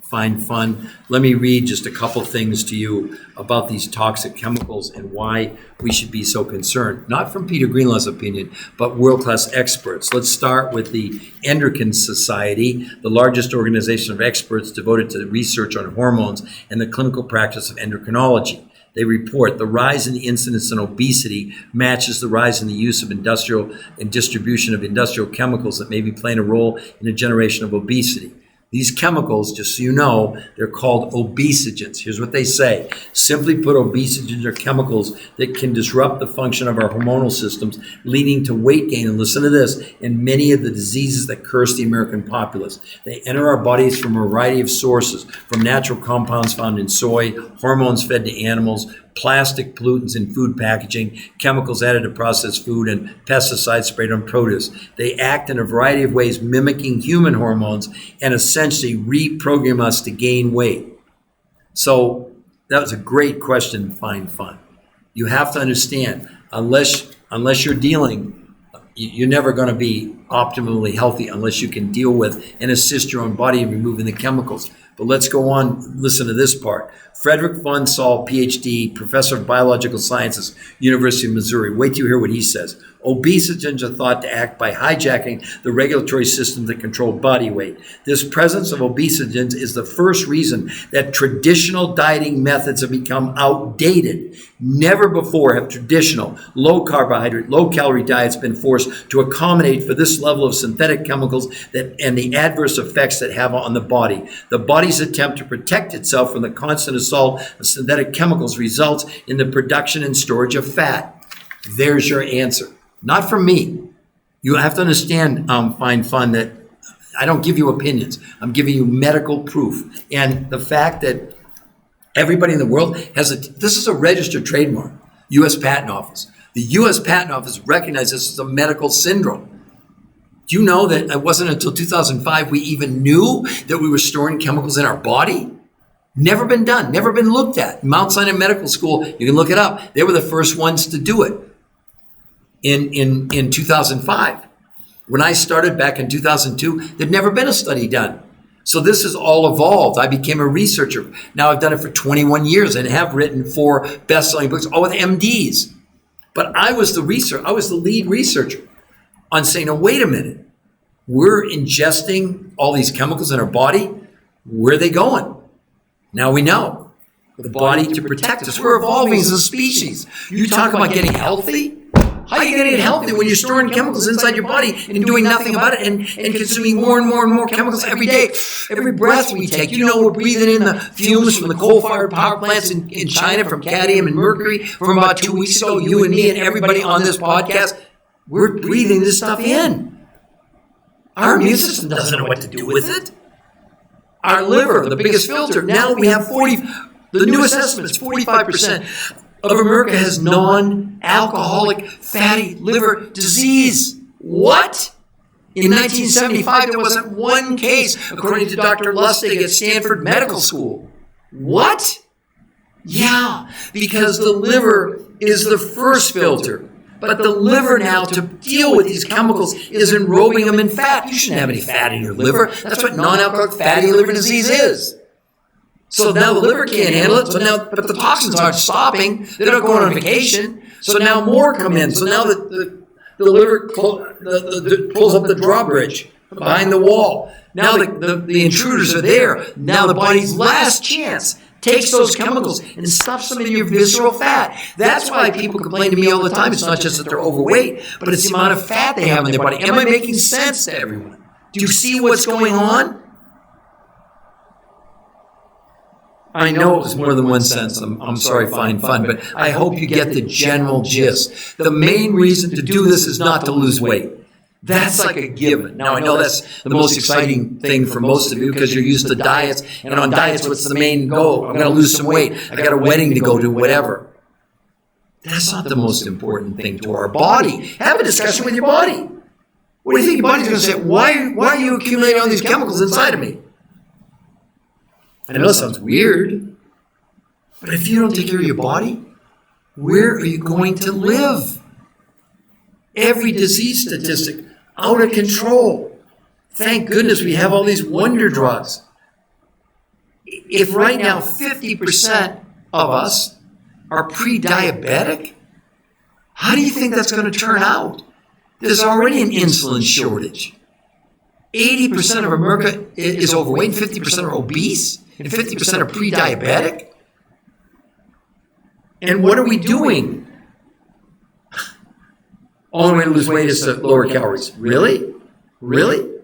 Find Fun. Let me read just a couple things to you about these toxic chemicals and why we should be so concerned. Not from Peter Greenlaw's opinion, but world-class experts. Let's start with the Endocrine Society, the largest organization of experts devoted to research on hormones and the clinical practice of endocrinology. They report the rise in the incidence of obesity matches the rise in the use of industrial and distribution of industrial chemicals that may be playing a role in the generation of obesity. These chemicals, just so you know, they're called obesogens. Here's what they say. Simply put, obesogens are chemicals that can disrupt the function of our hormonal systems, leading to weight gain, and listen to this, and many of the diseases that curse the American populace. They enter our bodies from a variety of sources, from natural compounds found in soy, hormones fed to animals, plastic pollutants in food packaging, chemicals added to processed food, and pesticides sprayed on produce. They act in a variety of ways, mimicking human hormones and essentially reprogram us to gain weight. So that was a great question, Find Fun. You have to understand, unless you're dealing, you're never going to be optimally healthy unless you can deal with and assist your own body in removing the chemicals. But let's go on, listen to this part. Frederick von Saal, PhD, professor of biological sciences, University of Missouri. Wait till you hear what he says. Obesogens are thought to act by hijacking the regulatory system that control body weight. This presence of obesogens is the first reason that traditional dieting methods have become outdated. Never before have traditional, low carbohydrate, low calorie diets been forced to accommodate for this level of synthetic chemicals and the adverse effects that have on the body. The body's attempt to protect itself from the constant assault of synthetic chemicals results in the production and storage of fat. There's your answer. Not from me. You have to understand, Find Fun, that I don't give you opinions. I'm giving you medical proof. And the fact that everybody in the world this is a registered trademark, U.S. Patent Office. The U.S. Patent Office recognizes this as a medical syndrome. Do you know that it wasn't until 2005 we even knew that we were storing chemicals in our body? Never been done, never been looked at. Mount Sinai Medical School, you can look it up. They were the first ones to do it in 2005. When I started back in 2002, there'd never been a study done. So this is all evolved. I became a researcher. Now I've done it for 21 years and have written 4 best-selling books, all with MDs. But I was the lead researcher on saying, no, wait a minute. We're ingesting all these chemicals in our body. Where are they going? Now we know. The body to protect us. We're evolving as a species. You talk about getting healthy? How are you going to get healthy when you're storing chemicals inside your body and doing nothing about it and consuming more and more and more chemicals every day? Every breath we take, we're breathing in the fumes from the coal-fired power plants in China from cadmium and mercury from about 2 weeks ago. You and me and everybody on this podcast, we're breathing this stuff in. Our immune system doesn't know what to do with it. Our liver, the biggest filter, now we have the newest estimates, 45% of America has non-alcoholic fatty liver disease. What? In 1975, there wasn't one case, according to Dr. Lustig at Stanford Medical School. What? Yeah, because the liver is the first filter. But the liver now, to deal with these chemicals, is enrobing them in fat. You shouldn't have any fat in your liver. That's what non-alcoholic fatty liver disease is. So now the liver can't handle it. But the toxins aren't stopping. They're not going on vacation. So now more come in. So now the liver pulls up the drawbridge behind the wall. Now the intruders are there. Now the body's last chance takes those chemicals and stuffs them in your visceral fat. That's why people complain to me all the time. It's not just that they're overweight, but it's the amount of fat they have in their body. Am I making sense to everyone? Do you see what's going on? I know it was more than one sense. I'm sorry, fine, fun, but I hope you get the general gist. The main reason to do this is not to lose weight. That's like a given. Now, I know that's the most exciting thing for most of you because you're used to diets, and on diets, what's the main goal? I'm going to lose some weight. I got a wedding to go to, whatever. That's not the most important thing to our body. Have a discussion with your body. What do you think your body's going to say? Why are you accumulating all these chemicals inside of me? I know it sounds weird, but if you don't take care of your body, where are you going to live? Every disease statistic out of control. Thank goodness we have all these wonder drugs. If right now 50% of us are pre-diabetic, how do you think that's going to turn out? There's already an insulin shortage. 80% of America is overweight, and 50% are obese, and 50% are pre-diabetic. And what are we doing? Only way to lose weight is to lower calories. Really? Really?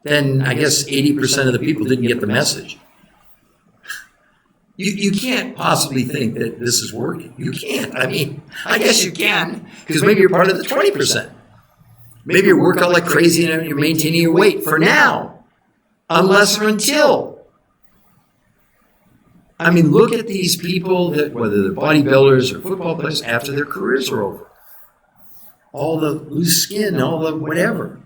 Then I guess 80% of the people didn't get the message. You can't possibly think that this is working. You can't. I mean, I guess you can, because maybe you're part of the 20%. Maybe you work out like crazy and you're maintaining your weight for now, unless or until. I mean, look at these people, that whether they're bodybuilders or football players, after their careers are over. All the loose skin, all the whatever.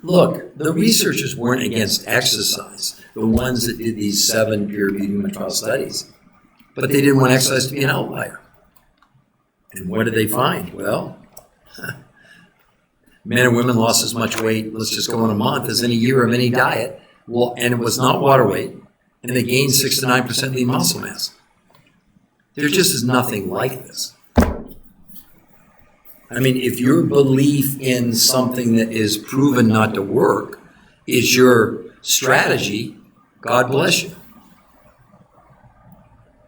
Look, the researchers weren't against exercise, the ones that did these 7 peer-reviewed human trial studies. But they didn't want exercise to be an outlier. And what did they find? Well, men and women lost as much weight, let's just go in a month, as in a year of any diet. Well, and it was not water weight. And they gained 6 to 9% lean muscle mass. There just is nothing like this. I mean, if your belief in something that is proven not to work is your strategy, God bless you.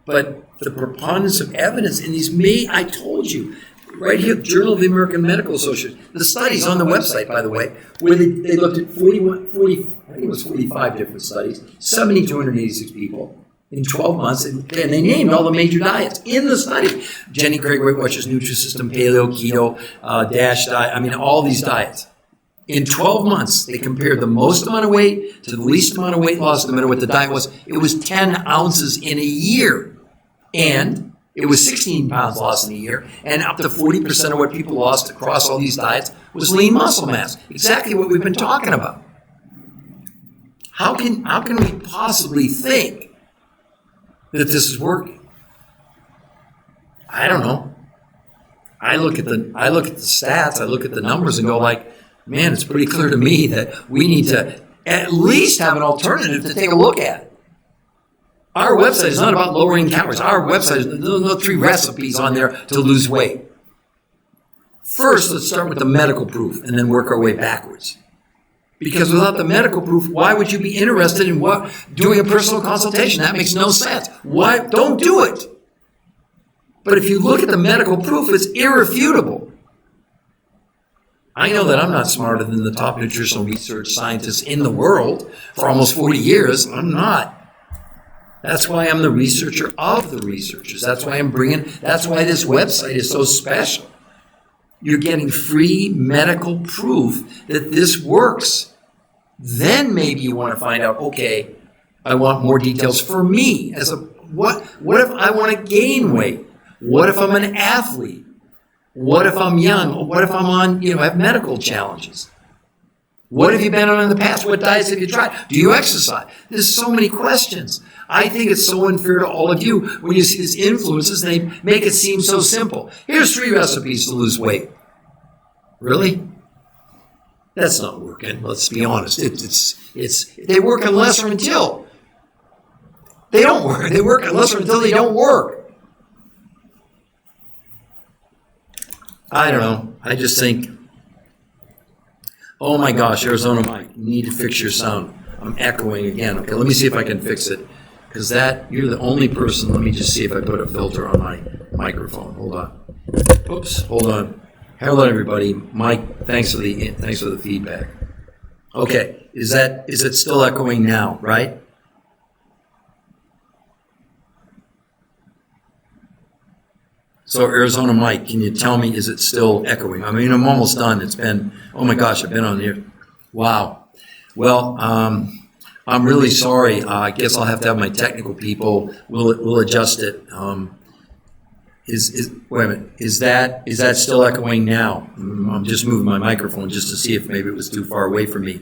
But the preponderance of evidence in these I told you, right here, Journal of the American Medical Association, the studies on the website, by the way, where they looked at 45 different studies, 7,286 people in 12 months, and they named all the major diets in the study. Jenny Craig, Weight Watchers, Nutrisystem, Paleo, Keto, DASH diet, I mean, all these diets. In 12 months, they compared the most amount of weight to the least amount of weight loss, no matter what the diet was. It was 10 ounces in a year. And it was 16 pounds lost in a year. And up to 40% of what people lost across all these diets was lean muscle mass. Exactly what we've been talking about. How can we possibly think that this is working? I don't know. I look at the stats, I look at the numbers and go like, man, it's pretty clear to me that we need to at least have an alternative to take a look at. Our website is not about lowering calories. Our website, there's no 3 recipes on there to lose weight. First, let's start with the medical proof and then work our way backwards. Because without the medical proof, why would you be interested in doing a personal consultation? That makes no sense. Why? Don't do it. But if you look at the medical proof, it's irrefutable. I know that I'm not smarter than the top nutritional research scientists in the world for almost 40 years. I'm not. That's why I'm the researcher of the researchers. That's why that's why this website is so special. You're getting free medical proof that this works. Then maybe you want to find out, okay, I want more details for me. What if I want to gain weight? What if I'm an athlete? What if I'm young? What if I'm on, have medical challenges? What have you been on in the past? What diets have you tried? Do you exercise? There's so many questions. I think it's so unfair to all of you when you see these influences, they make it seem so simple. Here's 3 recipes to lose weight. Really? That's not working. Let's be honest. They work unless or until they don't work. They work unless or until they don't work. I don't know. I just think, oh my gosh, Arizona Mike, you need to fix your sound. I'm echoing again. Okay, let me see if I can fix it. Because you're the only person. Let me just see if I put a filter on my microphone. Hold on. Oops, hold on. Hello, everybody. Mike, thanks for the feedback. Okay, is it still echoing now, right? So Arizona Mike, can you tell me, is it still echoing? I mean, I'm almost done. It's been, oh my gosh, I've been on here. Wow. Well, I'm really sorry. I guess I'll have to have my technical people. We'll adjust it. Wait a minute. Is that still echoing now? I'm just moving my microphone just to see if maybe it was too far away from me.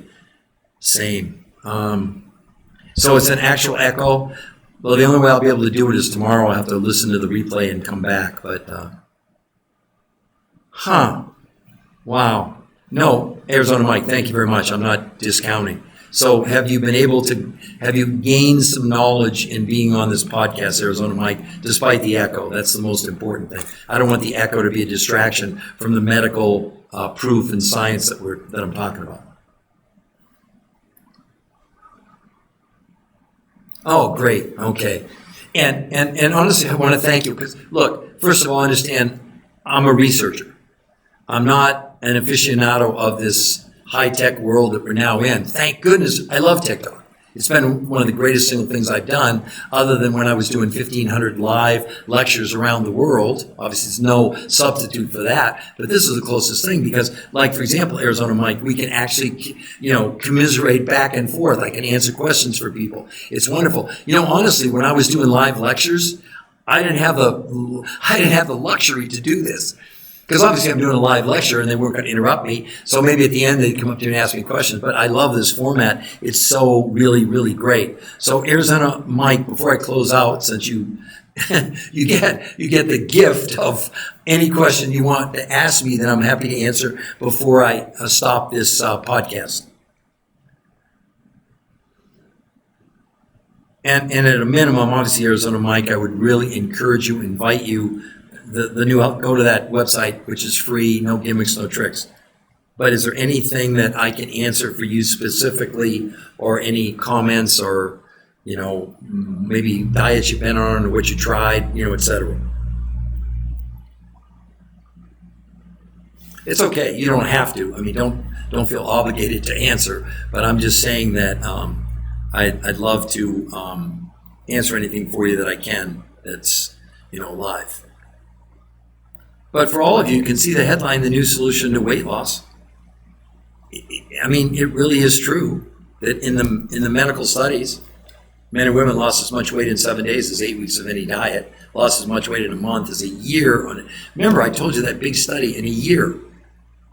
Same. So it's an actual echo. Well, the only way I'll be able to do it is tomorrow. I'll have to listen to the replay and come back. But, wow. No, Arizona Mike, thank you very much. I'm not discounting. So have you gained some knowledge in being on this podcast, Arizona Mike, despite the echo? That's the most important thing. I don't want the echo to be a distraction from the medical proof and science that I'm talking about. Oh, great. Okay. And honestly, I want to thank you because, look, first of all, understand I'm a researcher. I'm not an aficionado of this high-tech world that we're now in. Thank goodness. I love TikTok. It's been one of the greatest single things I've done, other than when I was doing 1,500 live lectures around the world. Obviously, it's no substitute for that, but this is the closest thing because, like, for example, Arizona Mike, we can actually, commiserate back and forth. I can answer questions for people. It's wonderful. Honestly, when I was doing live lectures, I didn't have the luxury to do this. Because obviously I'm doing a live lecture and they weren't going to interrupt me. So maybe at the end they'd come up to me and ask me questions. But I love this format. It's so really, really great. So Arizona Mike, before I close out, since you get the gift of any question you want to ask me that I'm happy to answer before I stop this podcast. And at a minimum, obviously, Arizona Mike, I would really encourage you, invite you, go to that website, which is free, no gimmicks, no tricks. But is there anything that I can answer for you specifically, or any comments, or maybe diets you've been on, or what you tried, etc. It's okay. You don't have to. I mean, don't feel obligated to answer. But I'm just saying that I'd love to answer anything for you that I can. That's live. But for all of you, you can see the headline, "The New Solution to Weight Loss." I mean, it really is true that in the medical studies, men and women lost as much weight in 7 days as 8 weeks of any diet, lost as much weight in a month as a year. Remember, I told you that big study in a year.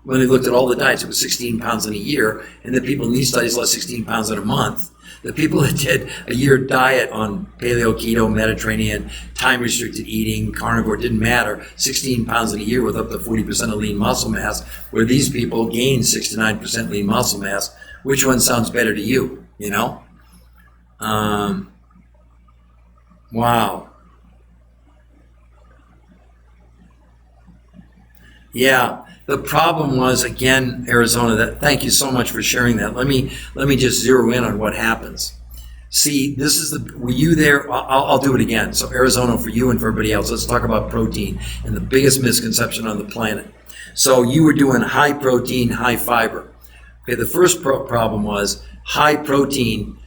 When they looked at all the diets, it was 16 pounds in a year, and the people in these studies lost 16 pounds in a month. The people that did a year diet on paleo, keto, Mediterranean, time-restricted eating, carnivore, didn't matter, 16 pounds in a year with up to 40% of lean muscle mass, where these people gained 6 to 9% lean muscle mass. Which one sounds better to you, Wow. Yeah. The problem was, again, Arizona, thank you so much for sharing that. Let me just zero in on what happens. See, were you there? I'll do it again. So Arizona, for you and for everybody else, let's talk about protein and the biggest misconception on the planet. So you were doing high protein, high fiber. Okay, the first problem was high protein.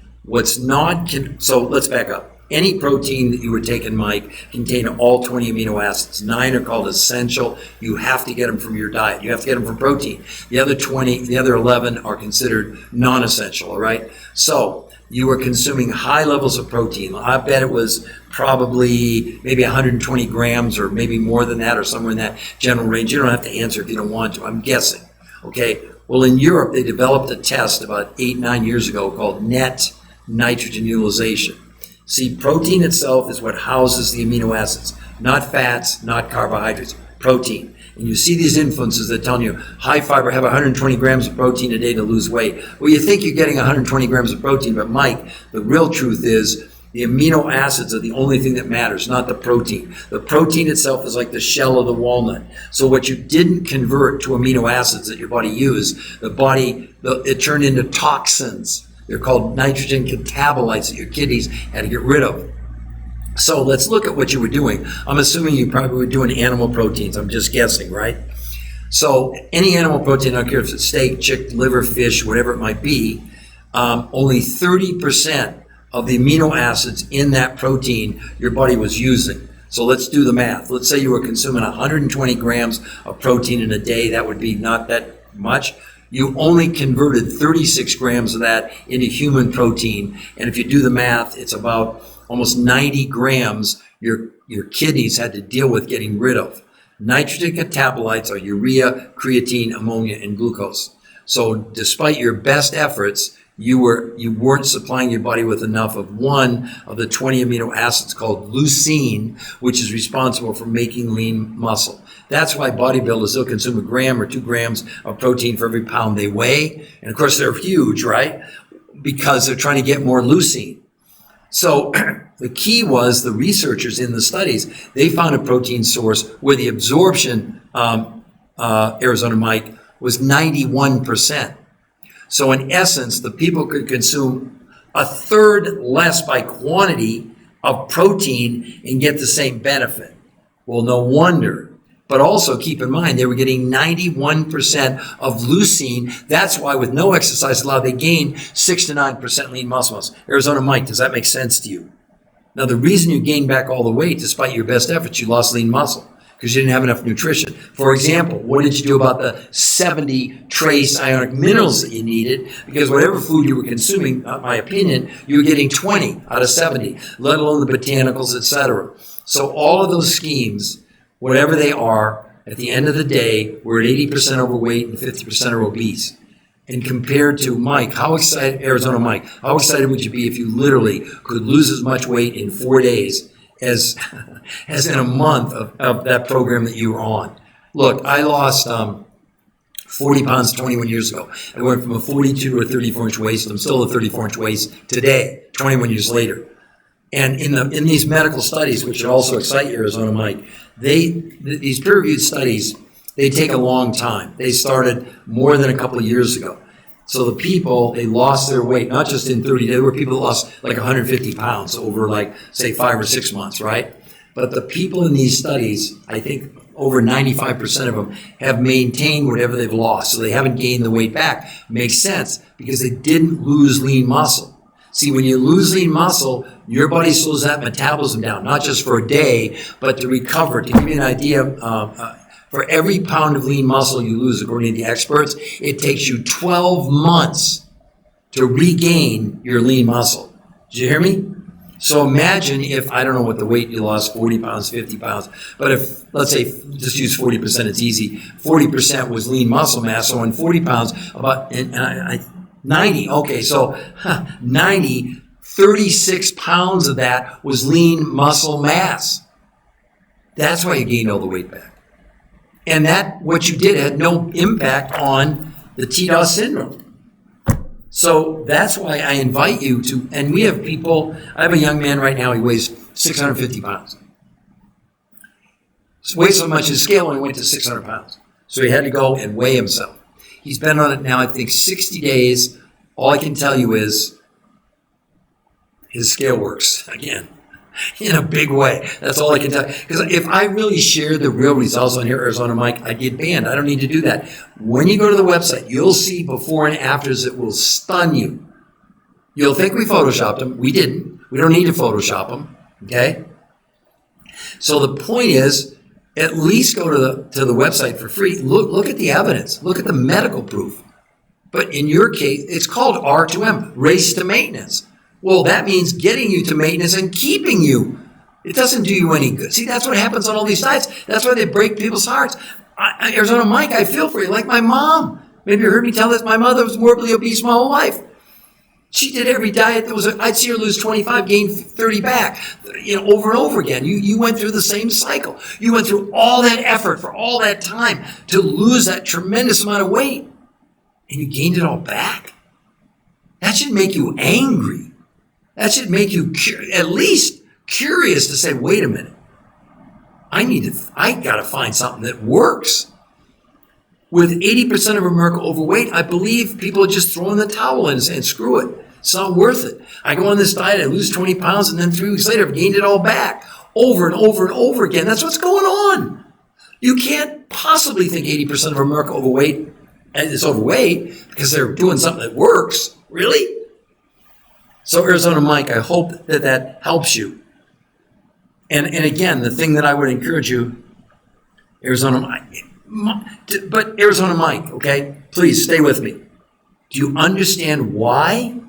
So let's back up. Any protein that you were taking, Mike, contained all 20 amino acids. 9 are called essential. You have to get them from your diet. You have to get them from protein. The other 11 are considered non-essential, all right? So you were consuming high levels of protein. I bet it was probably maybe 120 grams or maybe more than that or somewhere in that general range. You don't have to answer if you don't want to. I'm guessing, okay? Well, in Europe, they developed a test about 8-9 years ago called net nitrogen utilization. See, protein itself is what houses the amino acids, not fats, not carbohydrates, protein. And you see these influences that tell you high fiber, have 120 grams of protein a day to lose weight. Well, you think you're getting 120 grams of protein, but Mike, the real truth is the amino acids are the only thing that matters, not the protein. The protein itself is like the shell of the walnut. So what you didn't convert to amino acids that your body used, it turned into toxins. They're called nitrogen catabolites that your kidneys had to get rid of. So let's look at what you were doing. I'm assuming you probably were doing animal proteins. I'm just guessing, right? So any animal protein, I don't care if it's steak, chicken, liver, fish, whatever it might be, only 30% of the amino acids in that protein your body was using. So let's do the math. Let's say you were consuming 120 grams of protein in a day. That would be not that much. You only converted 36 grams of that into human protein. And if you do the math, it's about almost 90 grams your kidneys had to deal with getting rid of. Nitrogen catabolites are urea, creatine, ammonia, and glucose. So despite your best efforts, you weren't supplying your body with enough of one of the 20 amino acids called leucine, which is responsible for making lean muscle. That's why bodybuilders, they'll consume 1 gram or 2 grams of protein for every pound they weigh. And of course, they're huge, right? Because they're trying to get more leucine. So the key was the researchers in the studies, they found a protein source where the absorption, Arizona Mike, was 91%. So in essence, the people could consume 1/3 less by quantity of protein and get the same benefit. Well, no wonder. But also keep in mind, they were getting 91% of leucine. That's why with no exercise allowed, they gained 6 to 9% lean muscle mass. Arizona Mike, does that make sense to you? Now, the reason you gained back all the weight, despite your best efforts, you lost lean muscle because you didn't have enough nutrition. For example, what did you do about the 70 trace ionic minerals that you needed? Because whatever food you were consuming, in my opinion, you were getting 20 out of 70, let alone the botanicals, etc. So all of those schemes, whatever they are, at the end of the day, we're at 80% overweight and 50% are obese. And compared to Mike, Arizona Mike, how excited would you be if you literally could lose as much weight in 4 days as in a month of that program that you were on? Look, I lost 40 pounds 21 years ago. I went from a 42 to a 34-inch waist. I'm still a 34-inch waist today, 21 years later. And in these medical studies, which should also excite you, Arizona Mike, these peer-reviewed studies, they take a long time. They started more than a couple of years ago. So the people, they lost their weight, not just in 30 days. There were people that lost like 150 pounds over like, say, 5 or 6 months, right? But the people in these studies, I think over 95% of them have maintained whatever they've lost. So they haven't gained the weight back. Makes sense because they didn't lose lean muscle. See, when you lose lean muscle, your body slows that metabolism down, not just for a day, but to recover. To give you an idea, for every pound of lean muscle you lose, according to the experts, it takes you 12 months to regain your lean muscle. Did you hear me? So imagine if, I don't know what the weight you lost, 40 pounds, 50 pounds, but if, let's say, just use 40%, it's easy. 40% was lean muscle mass, so in 40 pounds, about, 90, okay, so 90, 36 pounds of that was lean muscle mass. That's why you gained all the weight back. And that, what you did had no impact on the TDOS syndrome. So that's why I invite you to, and we have people, I have a young man right now, he weighs 650 pounds. He weighs so much, his scale only went to 600 pounds. So he had to go and weigh himself. He's been on it now, I think, 60 days. All I can tell you is his scale works again in a big way. That's all I can tell you. Because if I really shared the real results on here, Arizona Mike, I'd get banned. I don't need to do that. When you go to the website, you'll see before and afters that will stun you. You'll think we photoshopped them. We didn't. We don't need to Photoshop them. Okay? So the point is, at least go to the website for free. Look at the evidence. Look at the medical proof. But in your case, it's called R2M, race to maintenance. Well, that means getting you to maintenance and keeping you. It doesn't do you any good. See, that's what happens on all these diets. That's why they break people's hearts. Arizona Mike, I feel for you, like my mom. Maybe you heard me tell this. My mother was morbidly obese my whole life. She did every diet that was, I'd see her lose 25, gain 30 back, over and over again. You went through the same cycle. You went through all that effort for all that time to lose that tremendous amount of weight, and you gained it all back. That should make you angry. That should make you at least curious to say, wait a minute. I got to find something that works. With 80% of America overweight, I believe people are just throwing the towel in and saying, screw it. It's not worth it. I go on this diet, I lose 20 pounds, and then 3 weeks later, I've gained it all back over and over and over again. That's what's going on. You can't possibly think 80% of America overweight and is overweight because they're doing something that works. Really? So Arizona Mike, I hope that helps you. And again, the thing that I would encourage you, Arizona Mike, okay, please stay with me. Do you understand why?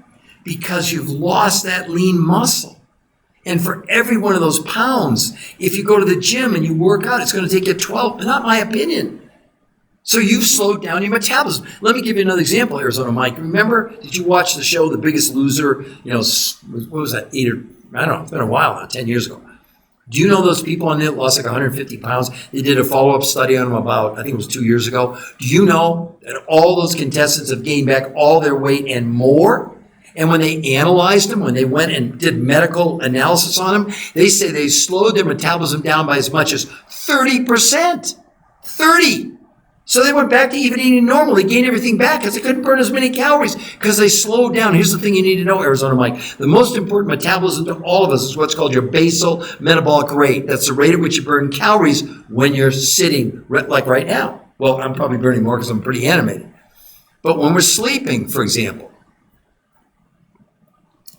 Because you've lost that lean muscle. And for every one of those pounds, if you go to the gym and you work out, it's going to take you 12, not my opinion. So you've slowed down your metabolism. Let me give you another example, Arizona Mike. Remember, did you watch the show, The Biggest Loser? What was that, it's been a while now, 10 years ago. Do you know those people on it lost like 150 pounds? They did a follow-up study on them about, I think it was 2 years ago. Do you know that all those contestants have gained back all their weight and more? And when they analyzed them, when they went and did medical analysis on them, they say they slowed their metabolism down by as much as 30%. 30. So they went back to even eating normal. They gained everything back because they couldn't burn as many calories because they slowed down. Here's the thing you need to know, Arizona Mike. The most important metabolism to all of us is what's called your basal metabolic rate. That's the rate at which you burn calories when you're sitting, like right now. Well, I'm probably burning more because I'm pretty animated. But when we're sleeping, for example.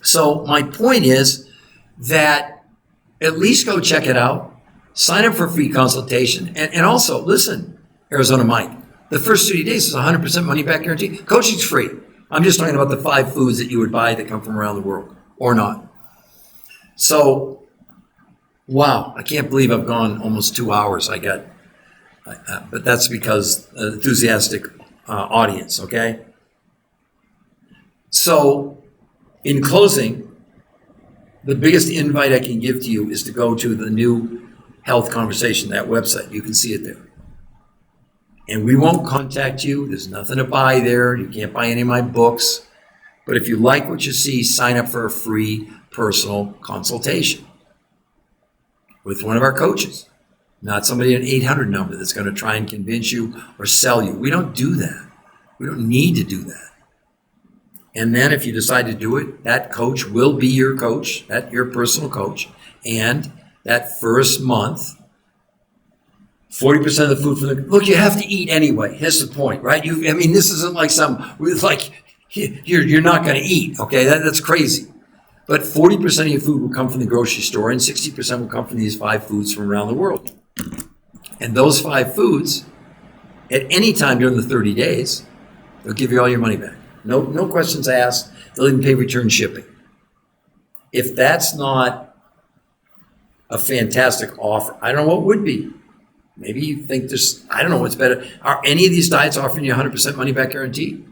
So my point is that at least go check it out. Sign up for a free consultation. And also, listen, Arizona Mike, the first 30 days is 100% money back guarantee. Coaching's free. I'm just talking about the 5 foods that you would buy that come from around the world or not. So, wow, I can't believe I've gone almost 2 hours. But that's because enthusiastic audience, okay? So, in closing, the biggest invite I can give to you is to go to the new Health Conversation, that website. You can see it there. And we won't contact you. There's nothing to buy there. You can't buy any of my books. But if you like what you see, sign up for a free personal consultation with one of our coaches, not somebody at an 800 number that's going to try and convince you or sell you. We don't do that. We don't need to do that. And then if you decide to do it, that coach will be your coach, your personal coach. And that first month, 40% of the food from look, you have to eat anyway. Here's the point, right? This isn't like you're not going to eat, okay? That's crazy. But 40% of your food will come from the grocery store and 60% will come from these 5 foods from around the world. And those 5 foods, at any time during the 30 days, they'll give you all your money back. No questions asked. They'll even pay return shipping. If that's not a fantastic offer, I don't know what would be. Maybe you think I don't know what's better. Are any of these diets offering you 100% money back guarantee?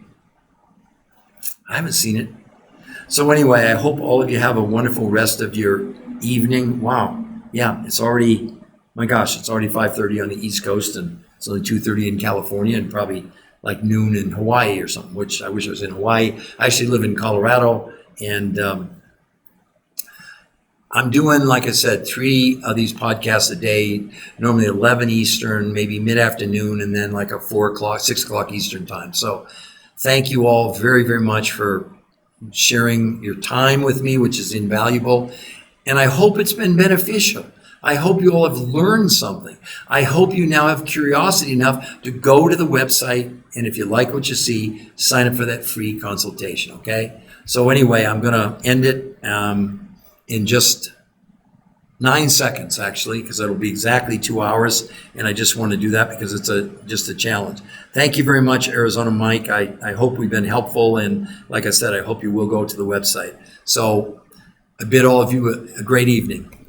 I haven't seen it. So anyway, I hope all of you have a wonderful rest of your evening. Wow. Yeah, it's already 5:30 on the East Coast and it's only 2:30 in California and probably like noon in Hawaii or something, which I wish I was in Hawaii. I actually live in Colorado and I'm doing, like I said, 3 of these podcasts a day, normally 11 Eastern, maybe mid-afternoon, and then like a 4 o'clock, 6 o'clock Eastern time. So thank you all very, very much for sharing your time with me, which is invaluable. And I hope it's been beneficial. I hope you all have learned something. I hope you now have curiosity enough to go to the website, and if you like what you see, sign up for that free consultation, okay? So anyway, I'm going to end it in just 9 seconds, actually, because it'll be exactly 2 hours, and I just want to do that because it's just a challenge. Thank you very much, Arizona Mike. I hope we've been helpful, and like I said, I hope you will go to the website. So I bid all of you a great evening.